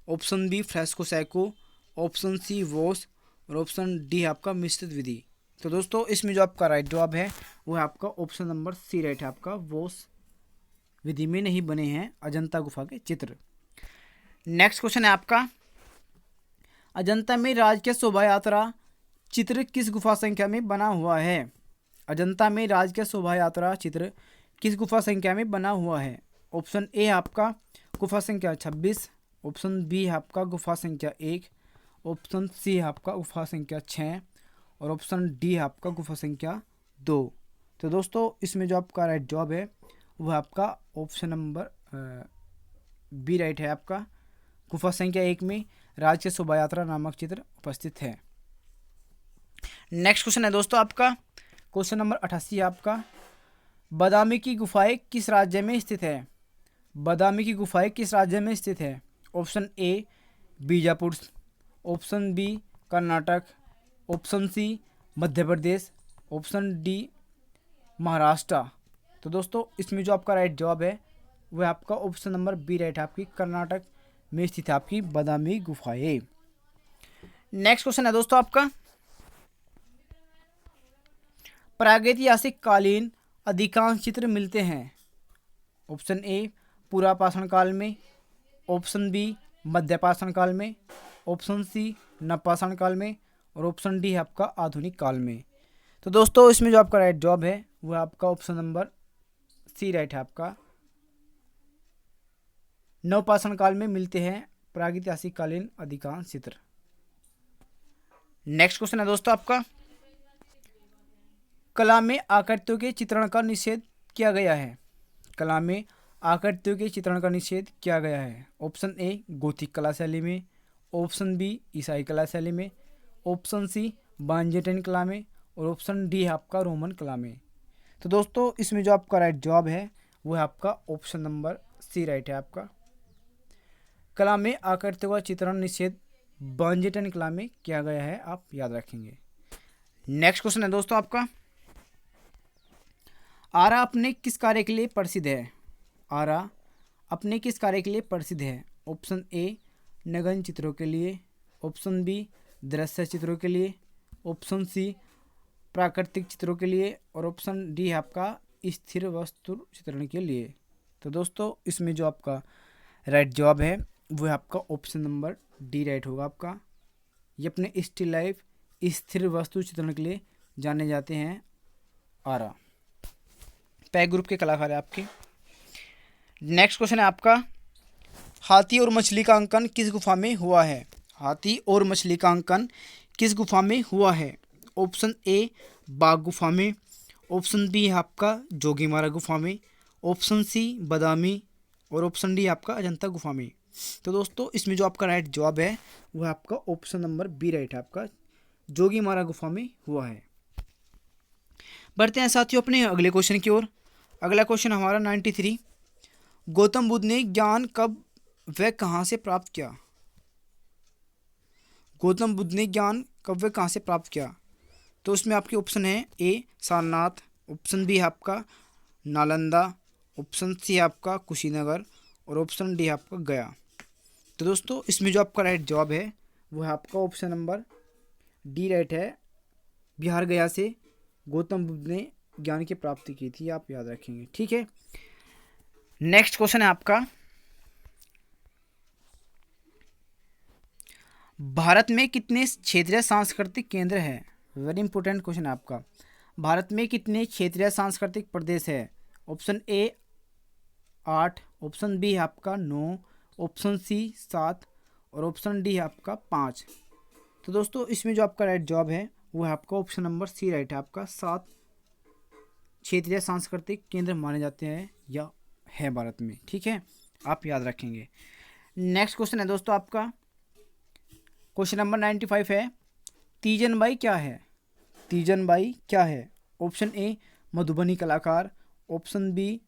option b fresco secco, option c wash और ऑप्शन डी आपका मिश्रित विधि। तो दोस्तों इसमें जो आपका राइट जवाब है वो है आपका ऑप्शन नंबर सी राइट है आपका, वॉश विधि में नहीं बने हैं अजंता गुफा के चित्र। नेक्स्ट क्वेश्चन है आपका, अजंता में राजकीय शोभा यात्रा चित्र किस गुफा संख्या में बना हुआ है? अजंता में राजकीय शोभा यात्रा चित्र किस गुफा संख्या में बना हुआ है? ऑप्शन ए आपका गुफा संख्या 26, ऑप्शन बी है आपका गुफा संख्या 1, ऑप्शन सी है आपका गुफा संख्या 6 और ऑप्शन डी है आपका गुफा संख्या 2। तो दोस्तों इसमें जो आपका राइट जवाब है वो आपका ऑप्शन नंबर बी राइट है आपका, गुफा संख्या 1 में राजकीय शोभा यात्रा नामक चित्र उपस्थित है। नेक्स्ट क्वेश्चन है दोस्तों आपका क्वेश्चन नंबर 88 आपका, बादामी की गुफाएं किस राज्य में स्थित है? बादामी की गुफाएं किस राज्य में स्थित है? Option a Bijapur, option b Karnataka, option c Madhya Pradesh, option d Maharashtra. तो दोस्तों इसमें जो आपका राइट जवाब है वह आपका ऑप्शन नंबर बी राइट है आपकी, कर्नाटक में स्थित है आपकी बादामी गुफाएं। नेक्स्ट क्वेश्चन है दोस्तों आपका, प्रागैतिहासिक कालीन अधिकांश चित्र मिलते हैं? ऑप्शन ए पुरापाषाण काल में, ऑप्शन बी मध्यपाषाण काल में, ऑप्शन सी नवपाषाण काल में और ऑप्शन डी है आपका आधुनिक काल में। तो दोस्तों इसमें जो आपका राइट जवाब है वह आपका ऑप्शन नंबर सी राइट है आपका, नवपाषाण काल में मिलते हैं प्रागैतिहासिक कालीन अधिकांश चित्र। नेक्स्ट क्वेश्चन है दोस्तों आपका, कला में आकृतियों के चित्रण का निषेध किया गया है? कला में आकृतियों के चित्रण का निषेध किया गया है। ऑप्शन ए गोथिक कला शैली में, ऑप्शन बी ईसाई कला शैली में, ऑप्शन सी बांजेटन कला में और ऑप्शन डी है आपका रोमन कला में। तो दोस्तों इसमें जो आपका राइट जवाब है वो है आपका ऑप्शन नंबर सी राइट है आपका, कला में आकृतियों का चित्रण निषेध बांजेटन कला में किया गया है, आप याद रखेंगे। नेक्स्ट क्वेश्चन है दोस्तों आपका, आरा अपने किस कार्य के लिए प्रसिद्ध है? आरा अपने किस कार्य के लिए प्रसिद्ध है? ऑप्शन ए नग्न चित्रों के लिए, ऑप्शन बी दृश्य चित्रों के लिए, ऑप्शन सी प्राकृतिक चित्रों के लिए और ऑप्शन डी है आपका स्थिर वस्तु चित्रण के लिए। तो दोस्तों इसमें जो आपका राइट जवाब है वो है आपका ऑप्शन नंबर डी राइट होगा आपका, ये अपने स्टिल लाइफ स्थिर वस्तु चित्रण के लिए जाने जाते हैं आरा, पैक ग्रुप के कलाकार है आपके। नेक्स्ट क्वेश्चन है आपका, हाथी और मछली का अंकन किस गुफा में हुआ है? हाथी और मछली का अंकन किस गुफा में हुआ है? ऑप्शन ए बाघ गुफा में, ऑप्शन बी है आपका जोगीमारा गुफा में, ऑप्शन सी बादामी और ऑप्शन डी आपका अजंता गुफा में। तो दोस्तों इसमें जो आपका राइट जवाब है वह आपका ऑप्शन नंबर बी राइट है आपका, जोगीमारा गुफा में हुआ है। बढ़ते हैं साथियों अपने अगले क्वेश्चन की ओर। अगला क्वेश्चन हमारा 93, गौतम बुद्ध ने ज्ञान कब व कहाँ से प्राप्त किया? गौतम बुद्ध ने ज्ञान कब व कहाँ से प्राप्त किया? तो उसमें आपके ऑप्शन है ए सारनाथ, ऑप्शन बी है आपका नालंदा, ऑप्शन सी है आपका कुशीनगर और ऑप्शन डी है आपका गया। तो दोस्तों इसमें जो आपका राइट जवाब है वो है आपका ऑप्शन नंबर डी राइट है, बिहार गया से गौतम बुद्ध ने ज्ञान की प्राप्ति की थी, आप याद रखेंगे, ठीक है। नेक्स्ट क्वेश्चन है आपका, भारत में कितने क्षेत्रीय सांस्कृतिक केंद्र हैं? वेरी इंपॉर्टेंट क्वेश्चन है आपका, भारत में कितने क्षेत्रीय सांस्कृतिक प्रदेश है? ऑप्शन ए 8, ऑप्शन बी है आपका 9, ऑप्शन सी 7 और ऑप्शन डी है आपका 5। तो दोस्तों इसमें जो आपका राइट जवाब है वो है आपका ऑप्शन नंबर सी राइट है आपका, 7 क्षेत्रीय सांस्कृतिक केंद्र माने जाते हैं या है भारत में, ठीक है, आप याद रखेंगे। नेक्स्ट क्वेश्चन है दोस्तों आपका क्वेश्चन नंबर 95 है, तीजन बाई क्या है? तीजन बाई क्या है? ऑप्शन ए मधुबनी कलाकार, ऑप्शन बी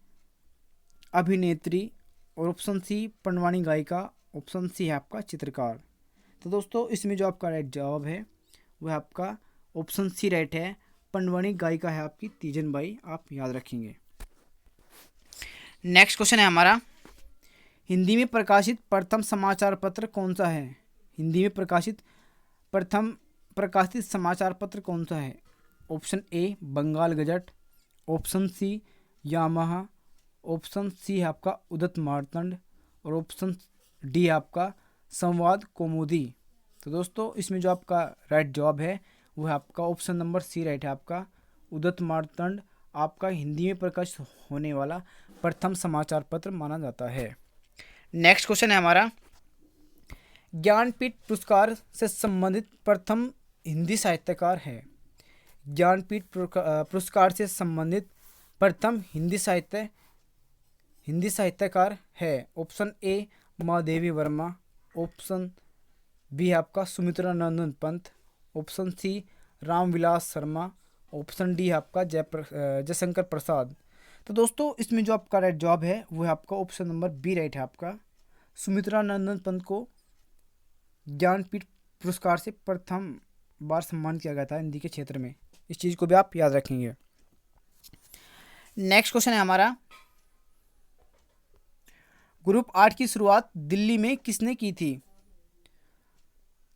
अभिनेत्री और ऑप्शन सी पंडवानी गायिका, ऑप्शन सी है आपका चित्रकार। तो दोस्तों इसमें जो आपका राइट जवाब है वह आपका ऑप्शन सी राइट है, पंडवानी गायिका है आपकी तीजन बाई, आप याद रखेंगे। नेक्स्ट क्वेश्चन है हमारा, हिंदी में प्रकाशित प्रथम समाचार पत्र कौन सा है? हिंदी में प्रथम प्रकाशित समाचार पत्र कौन सा है? Option a Bengal gazette, option c Yamaha, option c है आपका उदत मार्तंड और ऑप्शन डी है आपका संवाद कौमुदी। तो दोस्तों इसमें जो आपका राइट जवाब है वो है आपका ऑप्शन नंबर सी राइट है आपका उदत मार्तंड आपका हिंदी में प्रकाशित होने वाला प्रथम समाचार पत्र माना जाता है। नेक्स्ट क्वेश्चन है हमारा, ज्ञानपीठ पुरस्कार से संबंधित प्रथम हिंदी साहित्यकार है? ज्ञानपीठ पुरस्कार से संबंधित प्रथम हिंदी साहित्यकार है? Option A Mahadevi Verma, option B है आपका Sumitra Nandan Pant, option C Ramvilas Sharma, option D है आपका जयशंकर प्रसाद। तो दोस्तों इसमें जो आपका राइट जवाब है वो है आपका ऑप्शन नंबर बी राइट है आपका सुमित्रा नंदन पंत को ज्ञानपीठ पुरस्कार से प्रथम बार सम्मान किया गया था हिंदी के क्षेत्र में। इस चीज़ को भी आप याद रखेंगे। नेक्स्ट क्वेश्चन है हमारा, ग्रुप 8 की शुरुआत दिल्ली में किसने की थी?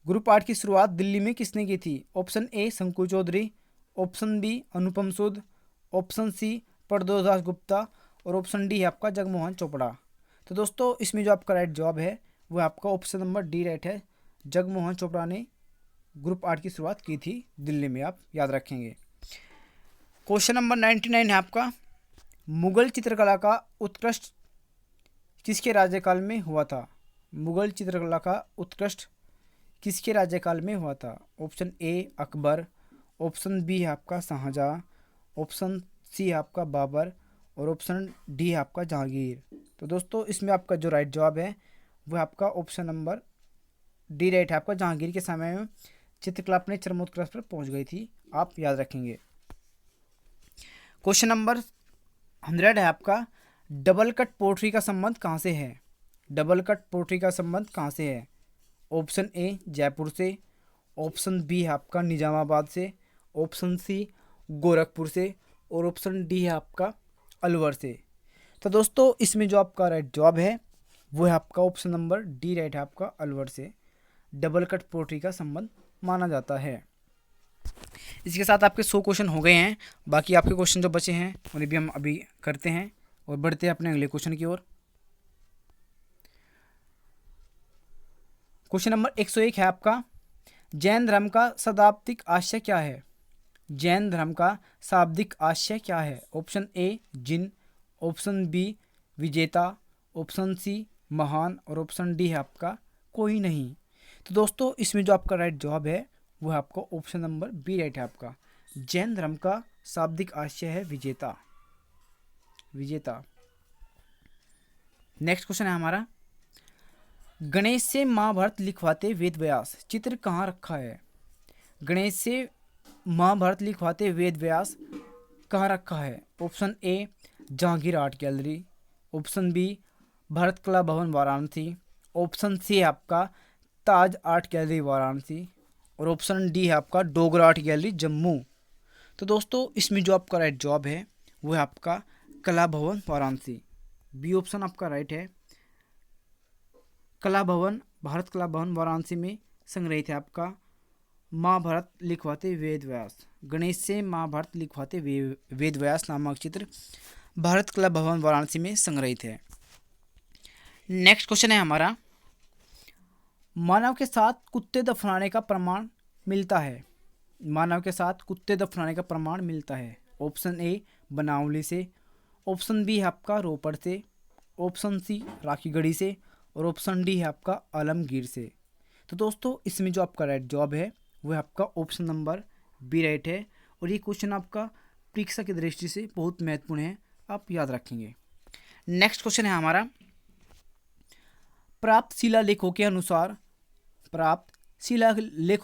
ग्रुप 8 की शुरुआत दिल्ली में किसने की थी? ऑप्शन ए शंकु चौधरी, ऑप्शन बी अनुपम सूद, ऑप्शन सी प्रदोष दास गुप्ता और ऑप्शन डी है आपका जगमोहन चोपड़ा। तो दोस्तों इसमें जो आपका राइट जवाब है वो आपका ऑप्शन नंबर डी राइट है, जगमोहन चोपड़ा ने ग्रुप 8 की शुरुआत की थी दिल्ली में, आप याद रखेंगे। क्वेश्चन नंबर 99 है आपका, मुगल चित्रकला का उत्कृष्ट किसके राज्यकाल में हुआ था? मुगल चित्रकला का उत्कृष्ट किसके राज्यकाल में हुआ था? Option a Akbar, option B है आपका शाहजहां, ऑप्शन सी है आपका बाबर और ऑप्शन डी है आपका जहांगीर। तो दोस्तों इसमें आपका जो राइट जवाब है वो आपका ऑप्शन नंबर डी राइट है आपका जहांगीर के समय में चित्रकला अपने चरमोत्कर्ष पर पहुंच गई थी, आप याद रखेंगे। क्वेश्चन नंबर 100 है आपका, डबल कट पोट्री का संबंध कहाँ से है? डबल कट पोट्री का संबंध कहाँ से है? ऑप्शन ए जयपुर से, ऑप्शन बी है आपका निजामाबाद से, ऑप्शन सी गोरखपुर से और ऑप्शन डी है आपका अलवर से। तो दोस्तों इसमें जो आपका राइट जवाब है वो है आपका ऑप्शन नंबर डी राइट है आपका अलवर से डबल कट पोट्री का संबंध माना जाता है। इसके साथ आपके 100 क्वेश्चन हो गए हैं। बाकी आपके क्वेश्चन जो बचे हैं उन्हें भी हम अभी करते हैं और बढ़ते हैं अपने अगले क्वेश्चन की ओर। क्वेश्चन नंबर 101 है आपका, जैन धर्म का शताब्दिक आशय क्या है? जैन धर्म का शाब्दिक आशय क्या है? ऑप्शन ए जिन, ऑप्शन बी विजेता, ऑप्शन सी महान और ऑप्शन डी है आपका कोई नहीं। तो दोस्तों इसमें जो आपका राइट जवाब है वो है आपका ऑप्शन नंबर बी राइट है आपका जैन धर्म का शाब्दिक आशय है विजेता। विजेता। नेक्स्ट क्वेश्चन है हमारा, गणेश से महाभारत लिखवाते वेद व्यास चित्र कहाँ रखा है? गणेश से महाभारत लिखवाते वेद व्यास कहाँ रखा है? ऑप्शन ए Jehangir art gallery, option b Bharat Kala Bhavan Varanasi, option c है आपका ताज आर्ट गैलरी वाराणसी और ऑप्शन डी है आपका डोगरा आर्ट गैलरी जम्मू। तो दोस्तों इसमें जो आपका राइट जवाब है वो है आपका कला भवन वाराणसी। बी ऑप्शन आपका राइट है। कला भवन, भारत कला भवन वाराणसी में संग्रहित है आपका महाभारत लिखवाते वेद व्यास। गणेश से महाभारत लिखवाते वेद व्यास नामक चित्र भारत कला भवन वाराणसी में संग्रहित है। नेक्स्ट क्वेश्चन है हमारा, मानव के साथ कुत्ते दफनाने का प्रमाण मिलता है? मानव के साथ कुत्ते दफनाने का प्रमाण मिलता है। ऑप्शन ए बनावली से, ऑप्शन बी है आपका रोपड़ से, ऑप्शन सी राखीगढ़ी से और ऑप्शन डी है आपका आलमगीर से। तो दोस्तों इसमें जो आपका राइट जवाब है वो है आपका ऑप्शन नंबर बी राइट है और ये क्वेश्चन आपका परीक्षा की दृष्टि से बहुत महत्वपूर्ण है, आप याद रखेंगे। नेक्स्ट क्वेश्चन है हमारा, प्राप्त शिलालेखों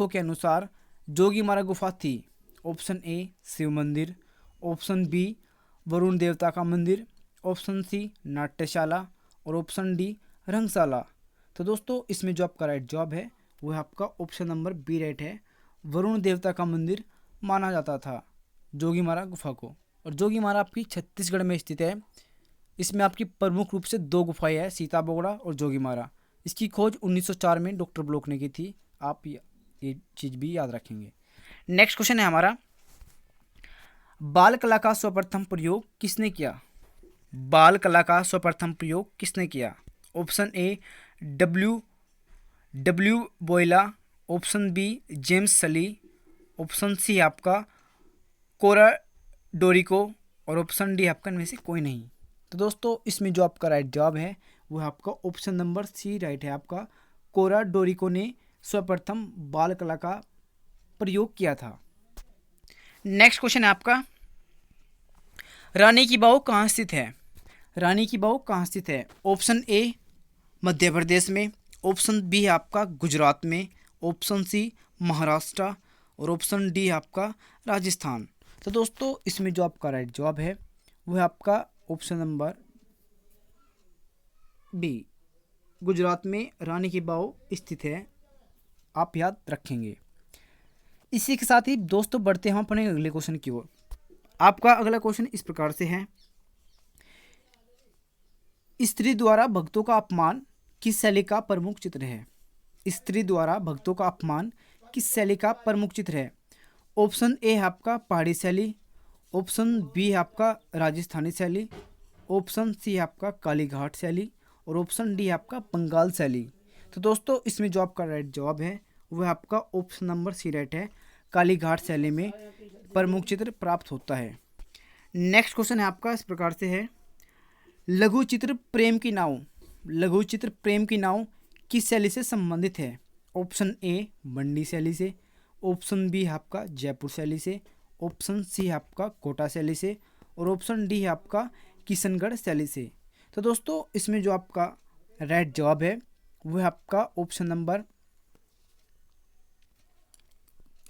के अनुसार जोगीमारा गुफा थी। ऑप्शन ए शिव मंदिर, ऑप्शन बी वरुण देवता का मंदिर, ऑप्शन सी नाट्यशाला और ऑप्शन डी रंगशाला। तो दोस्तों इसमें जो आपका राइट जवाब है वो है आपका ऑप्शन नंबर बी राइट है, वरुण देवता का मंदिर माना जाता था जोगीमारा गुफा को। और जोगीमारा आपकी छत्तीसगढ़ में स्थित है, इसमें आपकी प्रमुख रूप से 2 गुफाएं हैं, सीता बोगड़ा और जोगीमारा। इसकी खोज 1904 में डॉक्टर ब्लॉक ने की थी। आप ये चीज़ भी याद रखेंगे। नेक्स्ट क्वेश्चन है हमारा, बाल कला का सर्वप्रथम प्रयोग किसने किया? बाल कला का सर्वप्रथम प्रयोग किसने किया? ऑप्शन ए डब्ल्यू डब्ल्यू बोयला, option B James Sully, option सी आपका कोरा डोरिको और ऑप्शन डी आपका इनमें से कोई नहीं। तो दोस्तों इसमें जो आपका राइट जवाब है वो आपका ऑप्शन नंबर सी राइट है आपका, कोरा डोरिको ने सर्वप्रथम बाल कला का प्रयोग किया था। नेक्स्ट क्वेश्चन है आपका, रानी की बाव कहाँ स्थित है? रानी की बाव कहाँ स्थित है? ऑप्शन ए मध्य प्रदेश में, ऑप्शन बी आपका गुजरात में, ऑप्शन सी महाराष्ट्र और ऑप्शन डी आपका राजस्थान। तो दोस्तों इसमें जो आपका राइट जवाब है वह आपका ऑप्शन नंबर बी, गुजरात में रानी की बाव स्थित है, आप याद रखेंगे। इसी के साथ ही दोस्तों बढ़ते हैं हम अपने अगले क्वेश्चन की ओर। आपका अगला क्वेश्चन इस प्रकार से है, स्त्री द्वारा भक्तों का अपमान किस शैली का प्रमुख चित्र है? स्त्री द्वारा भक्तों का अपमान किस शैली का प्रमुख चित्र है? ऑप्शन ए आपका पहाड़ी शैली, ऑप्शन बी आपका राजस्थानी शैली, ऑप्शन सी आपका कालीघाट शैली और ऑप्शन डी आपका बंगाल शैली। तो दोस्तों इसमें जो आपका राइट जवाब है वह आपका ऑप्शन नंबर सी राइट है, कालीघाट शैली में प्रमुख चित्र प्राप्त होता है। नेक्स्ट क्वेश्चन है आपका इस प्रकार से है, लघु चित्र प्रेम की नाव, लघु चित्र प्रेम की नाव किस शैली से संबंधित है? ऑप्शन ए मंडी शैली से, ऑप्शन बी आपका जयपुर शैली से, ऑप्शन सी आपका कोटा शैली से और ऑप्शन डी आपका किशनगढ़ शैली से। तो दोस्तों इसमें जो आपका राइट जवाब है वह आपका ऑप्शन नंबर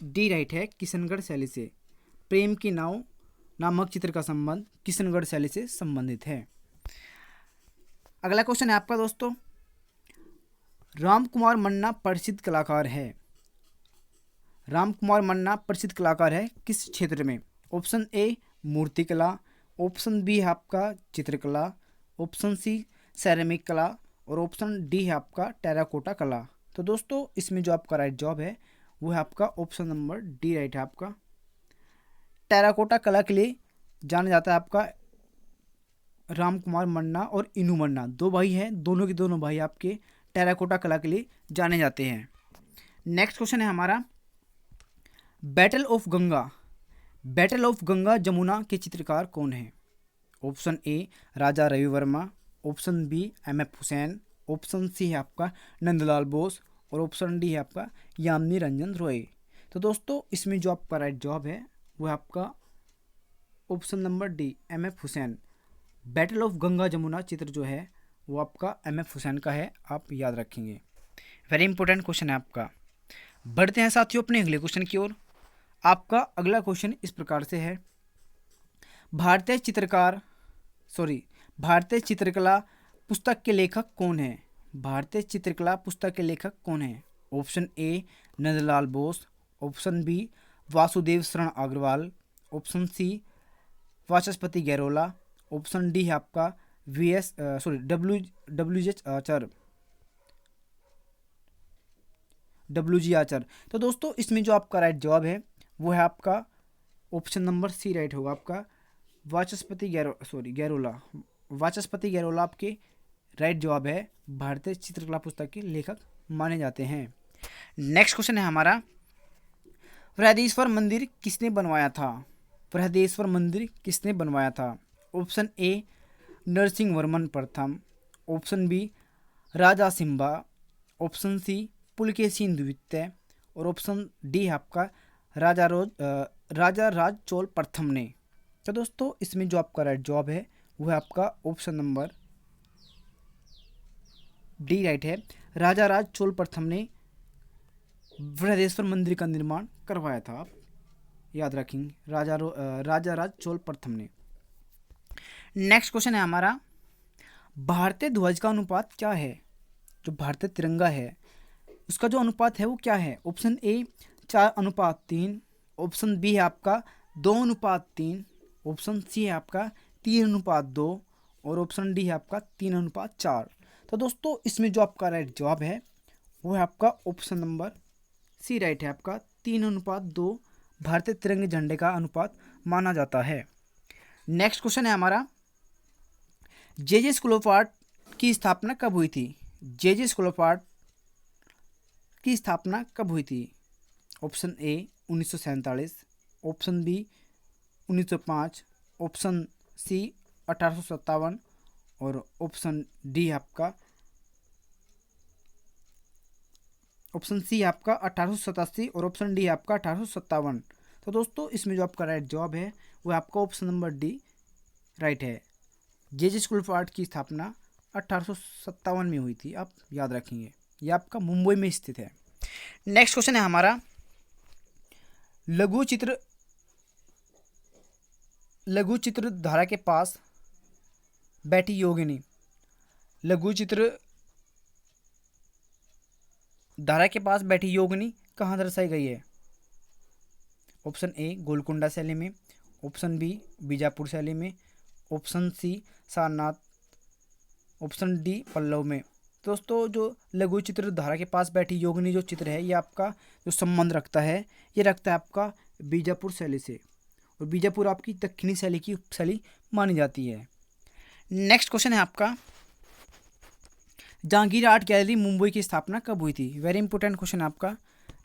डी राइट है, किशनगढ़ शैली से प्रेम की नाव नामक चित्र का संबंध किशनगढ़ शैली से संबंधित है। अगला क्वेश्चन है आपका दोस्तों, राम कुमार मन्ना प्रसिद्ध कलाकार है, राम कुमार मन्ना प्रसिद्ध कलाकार है किस क्षेत्र में? ऑप्शन ए मूर्तिकला, ऑप्शन बी आपका चित्रकला, ऑप्शन सी सैरामिक कला और ऑप्शन डी है आपका टेराकोटा कला। तो दोस्तों इसमें जो आपका राइट जवाब है वो है आपका ऑप्शन नंबर डी राइट है आपका, टेराकोटा कला के लिए जाना जाता है आपका राम कुमार मन्ना और इनू मन्ना, 2 भाई हैं, दोनों के दोनों भाई आपके टेराकोटा कला के लिए जाने जाते हैं। नेक्स्ट क्वेश्चन है हमारा, battle of Ganga, battle of Ganga Jamuna के चित्रकार कौन है? Option a Raja Ravi Varma, option b M F. Husain, option c है आपका नंदलाल बोस और ऑप्शन डी है आपका यामिनी रंजन रॉय। तो दोस्तों इसमें जो आपका राइट जवाब है वो है आपका option number D MF. Hussain, battle of Ganga Jamuna चित्र जो है वो आपका एम.एफ. हुसैन का है, आप याद रखेंगे। वेरी इंपॉर्टेंट क्वेश्चन है आपका। बढ़ते हैं साथियों अपने अगले क्वेश्चन की ओर। आपका अगला क्वेश्चन इस प्रकार से है, भारतीय चित्रकला पुस्तक के लेखक कौन है? भारतीय चित्रकला पुस्तक के लेखक कौन है? Option a Nandlal Bose, option b Vasudev Sharan Agrawal, option c Vachaspati Gairola, option D है आपका डब्ल्यू जी आचार्य। तो दोस्तों इसमें जो आपका राइट जवाब है वो है आपका ऑप्शन नंबर सी राइट होगा आपका, गैरोला, वाचस्पति गैरोला आपके राइट जवाब है, भारतीय चित्रकला पुस्तक के लेखक माने जाते हैं। नेक्स्ट क्वेश्चन है हमारा, बृहदेश्वर मंदिर किसने बनवाया था? बृहदेश्वर मंदिर किसने बनवाया था? ऑप्शन ए नरसिंह वर्मन प्रथम, ऑप्शन बी राजा सिम्बा, ऑप्शन सी पुलकेशिन द्वितीय और ऑप्शन डी आपका राजा राज चोल प्रथम ने। तो दोस्तों इसमें जो आपका राइट जवाब है वो है आपका ऑप्शन नंबर डी राइट है, राजा राज चोल प्रथम ने बृहदेश्वर मंदिर का निर्माण करवाया था, आप याद रखेंगे, राजा राज चोल प्रथम ने। नेक्स्ट क्वेश्चन है हमारा, भारतीय ध्वज का अनुपात क्या है? जो भारतीय तिरंगा है उसका जो अनुपात है वो क्या है? ऑप्शन ए 4:3, ऑप्शन बी है आपका 2:3, ऑप्शन सी है आपका 3:2, और ऑप्शन डी है आपका 3:4। तो दोस्तों इसमें जो आपका राइट जवाब है वो है आपका ऑप्शन नंबर सी राइट है आपका 3:2 भारतीय तिरंगे झंडे का अनुपात माना जाता है। नेक्स्ट क्वेश्चन है हमारा, जे स्कूल ऑफ आर्ट की स्थापना कब हुई थी? जे स्कूल ऑफ आर्ट की स्थापना कब हुई थी? Option a 1947, option b 1905, option c 1857 और ऑप्शन डी आपका ऑप्शन सी आपका 1887 और ऑप्शन डी आपका 1857। तो दोस्तों इसमें जो आपका राइट जवाब है वो आपका ऑप्शन नंबर डी राइट है। जे स्कूल ऑफ आर्ट की स्थापना 1857 में हुई थी, आप याद रखेंगे। ये आपका मुंबई में स्थित है। नेक्स्ट क्वेश्चन है हमारा, लघु चित्र धारा के पास बैठी योगिनी लघु चित्र धारा के पास बैठी योगिनी कहाँ दर्शाई गई है? ऑप्शन ए गोलकुंडा शैली में, ऑप्शन बी बीजापुर शैली में, option c Sarnath, option d Pallava में। दोस्तों जो लघु चित्र धारा के पास बैठी योगिनी जो चित्र है ये आपका जो संबंध रखता है ये रखता है आपका बीजापुर शैली से, और बीजापुर आपकी दक्षिणी शैली की उपशैली मानी जाती है। नेक्स्ट क्वेश्चन है आपका, जहांगीर आर्ट गैलरी मुंबई की स्थापना कब हुई थी? वेरी इंपॉर्टेंट क्वेश्चन है आपका,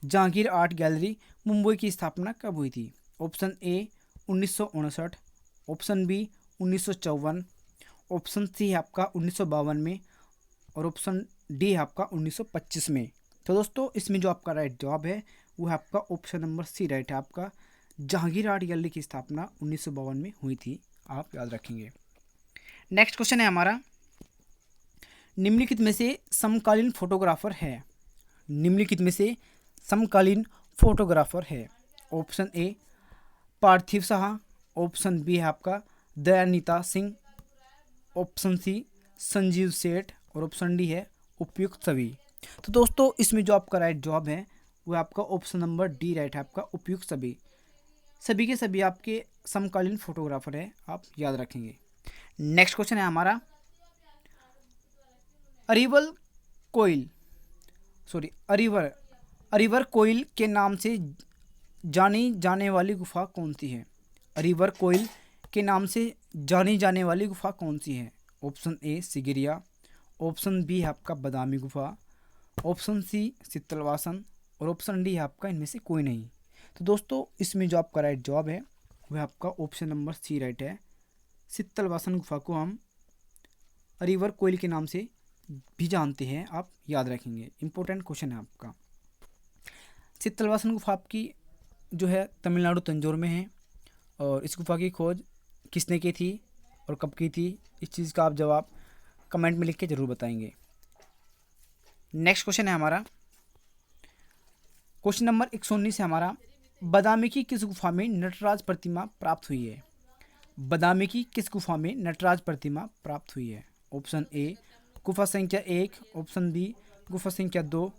जहांगीर आर्ट गैलरी मुंबई की स्थापना कब हुई थी? Option a 1959, option b 1954, option c है आपका 1952 में और ऑप्शन डी है आपका 1925 में। तो दोस्तों इसमें जो आपका राइट जवाब है वो है आपका ऑप्शन नंबर सी राइट है आपका, जहांगीर आर्ट गैलरी की स्थापना 1952 में हुई थी, आप याद रखेंगे। नेक्स्ट क्वेश्चन है हमारा, निम्नलिखित में से समकालीन फोटोग्राफर है? निम्नलिखित में से समकालीन फोटोग्राफर है? Option a Parthiv Saha, option B है आपका दयानिता सिंह, ऑप्शन सी संजीव सेठ और ऑप्शन डी है उपयुक्त सभी। तो दोस्तों इसमें जो आपका राइट जवाब है वो आपका ऑप्शन नंबर डी राइट है आपका उपयुक्त सभी। सभी के सभी आपके समकालीन फोटोग्राफर है, आप याद रखेंगे। नेक्स्ट क्वेश्चन है हमारा, अरिवर कोइल के नाम से जानी जाने वाली गुफा कौन सी है? अरिवर कोइल के नाम से जानी जाने वाली गुफा कौन सी है? Option a Sigiriya, option B है आपका बादामी गुफा, ऑप्शन सी शीतलवासन और ऑप्शन डी है आपका इनमें से कोई नहीं। तो दोस्तों इसमें जो आपका राइट जवाब है वह आपका ऑप्शन नंबर सी राइट है। शीतलवासन गुफा को हम अरिवर कोइल के नाम से भी जानते हैं, आप याद रखेंगे। इंपॉर्टेंट क्वेश्चन है आपका। शीतलवासन गुफा आपकी जो है तमिलनाडु तंजौर में है, और इस गुफा की खोज किसने की थी और कब की थी, इस चीज़ का आप जवाब कमेंट में लिख के ज़रूर बताएंगे। नेक्स्ट क्वेश्चन है हमारा, क्वेश्चन नंबर 119 है हमारा, बादामी की किस गुफा में नटराज प्रतिमा प्राप्त हुई है? बादामी की किस गुफा में नटराज प्रतिमा प्राप्त हुई है? ऑप्शन ए गुफा संख्या 1, ऑप्शन बी गुफा संख्या 2,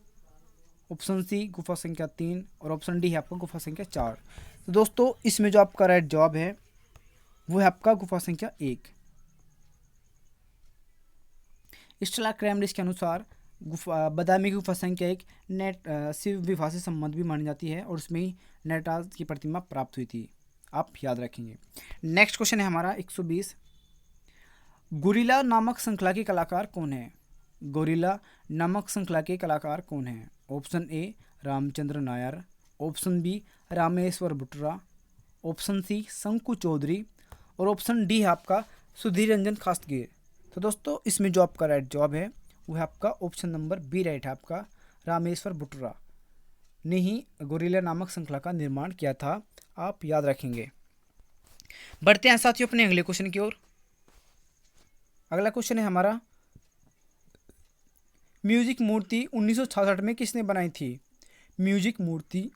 ऑप्शन सी गुफा संख्या 3 और ऑप्शन डी है आपका गुफा संख्या 4। तो दोस्तों इसमें जो आपका राइट जवाब है वो है आपका गुफा संख्या 1। स्टेला क्रैमरिस के अनुसार बादामी की गुफा संख्या 1 नेट शिव विवाह से संबंध भी मानी जाती है और उसमें ही नटराज की प्रतिमा प्राप्त हुई थी, आप याद रखेंगे। नेक्स्ट क्वेश्चन है हमारा 120, गोरिल्ला नामक श्रृंखला के कलाकार कौन है? गोरिल्ला नामक श्रृंखला के कलाकार कौन है? Option A Ramchandra Nair, option B Rameshwar बुटरा, ऑप्शन सी शंकु चौधरी और ऑप्शन डी है आपका सुधीर रंजन खास्तगीर। तो दोस्तों इसमें जो आपका राइट जवाब है वो है आपका ऑप्शन नंबर बी राइट है आपका, रामेश्वर बुटरा ने ही गोरिल्ला नामक श्रृंखला का निर्माण किया था, आप याद रखेंगे। बढ़ते हैं साथियों अपने अगले क्वेश्चन की ओर। अगला क्वेश्चन है हमारा, म्यूजिक मूर्ति 1966 में किसने बनाई थी? म्यूजिक मूर्ति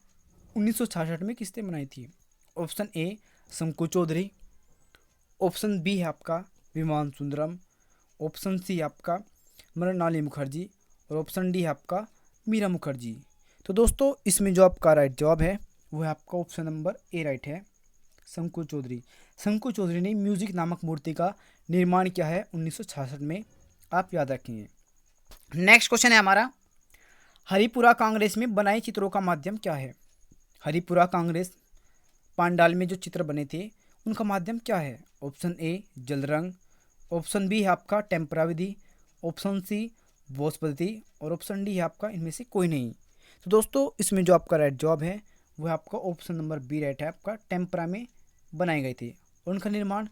1966 में किसने बनाई थी? ऑप्शन ए शंकु चौधरी, ऑप्शन बी है आपका विमान सुंदरम, ऑप्शन सी है आपका मृणालिनी मुखर्जी और ऑप्शन डी है आपका मीरा मुखर्जी। तो दोस्तों इसमें जो आपका राइट जवाब है वो है आपका ऑप्शन नंबर ए राइट है, शंकु चौधरी। शंकु चौधरी ने म्यूजिक नामक मूर्ति का निर्माण किया है 1966 में, आप याद रखेंगे। नेक्स्ट क्वेश्चन है हमारा, हरिपुरा कांग्रेस में बनाए चित्रों का माध्यम क्या है? हरिपुरा कांग्रेस पांडाल में जो चित्र बने थे उनका माध्यम क्या है? ऑप्शन ए जल रंग, ऑप्शन बी है आपका टेम्परा विधि, ऑप्शन सी बोस पद्धति और ऑप्शन डी है आपका इनमें से कोई नहीं। तो दोस्तों इसमें जो आपका राइट जवाब है वो आपका ऑप्शन नंबर बी राइट है, आपका टेम्परा में बनाए गए थे और उनका निर्माण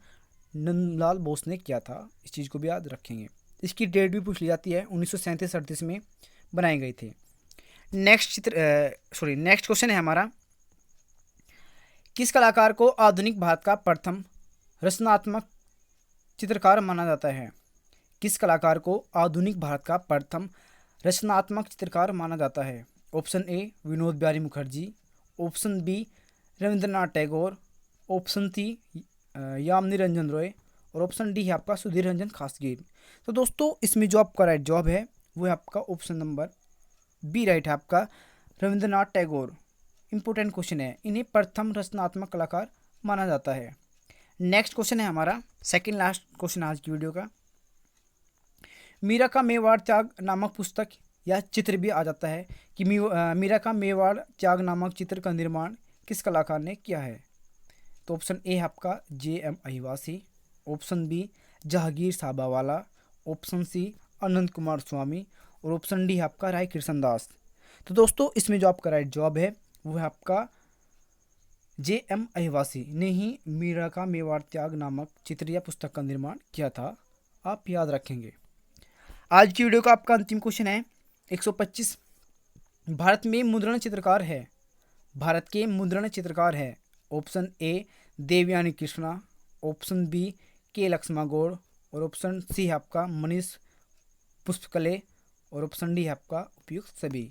नंदलाल बोस ने किया था। इस चीज़ को भी याद रखेंगे। इसकी डेट भी पूछ ली जाती है, 1937-38 में बनाए गए थे। नेक्स्ट क्वेश्चन है हमारा, किस कलाकार को आधुनिक भारत का प्रथम रचनात्मक चित्रकार माना जाता है? किस कलाकार को आधुनिक भारत का प्रथम रचनात्मक चित्रकार माना जाता है? Option A Vinod Bihari Mukherjee, option B Rabindranath Tagore, option C Yamini Ranjan Roy और ऑप्शन डी है आपका सुधीर रंजन खासगीर। तो दोस्तों इसमें जो आपका राइट जवाब है वो है आपका ऑप्शन नंबर बी राइट है, आपका रविंद्रनाथ टैगोर। इंपॉर्टेंट क्वेश्चन है, इन्हें प्रथम रचनात्मक कलाकार माना जाता है। नेक्स्ट क्वेश्चन है हमारा, सेकंड लास्ट क्वेश्चन आज की वीडियो का, मीरा का मेवाड़ त्याग नामक पुस्तक या चित्र भी आ जाता है कि मीरा का मेवाड़ त्याग नामक चित्र का निर्माण किस कलाकार ने किया है? तो ऑप्शन ए है आपका J.M. Ahivasi, option B Jehangir Sabavala, option C Anant Kumar Swamy और ऑप्शन डी है आपका राय कृष्णदास। तो दोस्तों इसमें जो आपका राइट जवाब है वो है आपका J.M. अहिवासी ने ही मीरा का मेवाड़ त्याग नामक चित्र या पुस्तक का निर्माण किया था, आप याद रखेंगे। आज की वीडियो का आपका अंतिम क्वेश्चन है 125, भारत में मुद्रण चित्रकार है, भारत के मुद्रण चित्रकार है। Option A Devyani Krishna, option B K Laxman Gaur और ऑप्शन सी है आपका मनीष पुष्पकले और ऑप्शन डी है आपका उपयुक्त सभी।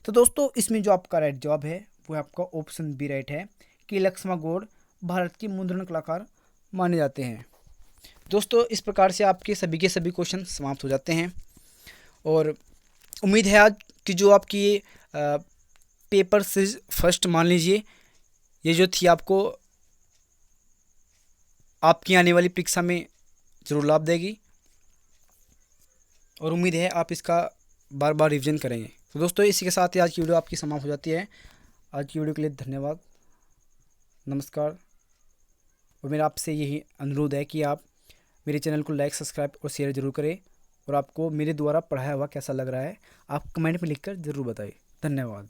तो दोस्तों इसमें जो आपका राइट जवाब है वो है आपका ऑप्शन बी राइट है, के लक्ष्मण गौड़ भारत के मुद्रण कलाकार माने जाते हैं। दोस्तों इस प्रकार से आपके सभी के सभी क्वेश्चन समाप्त हो जाते हैं और उम्मीद है आज कि जो आपकी ये पेपर से फर्स्ट मान लीजिए ये जो थी आपको आपकी आने वाली परीक्षा में ज़रूर लाभ देगी और उम्मीद है आप इसका बार बार रिवीजन करेंगे। तो दोस्तों इसी के साथ ही आज की वीडियो आपकी समाप्त हो जाती है। आज की वीडियो के लिए धन्यवाद, नमस्कार। और मेरा आपसे यही अनुरोध है कि आप मेरे चैनल को लाइक सब्सक्राइब और शेयर ज़रूर करें और आपको मेरे द्वारा पढ़ाया हुआ कैसा लग रहा है आप कमेंट में लिखकर ज़रूर बताएं। धन्यवाद।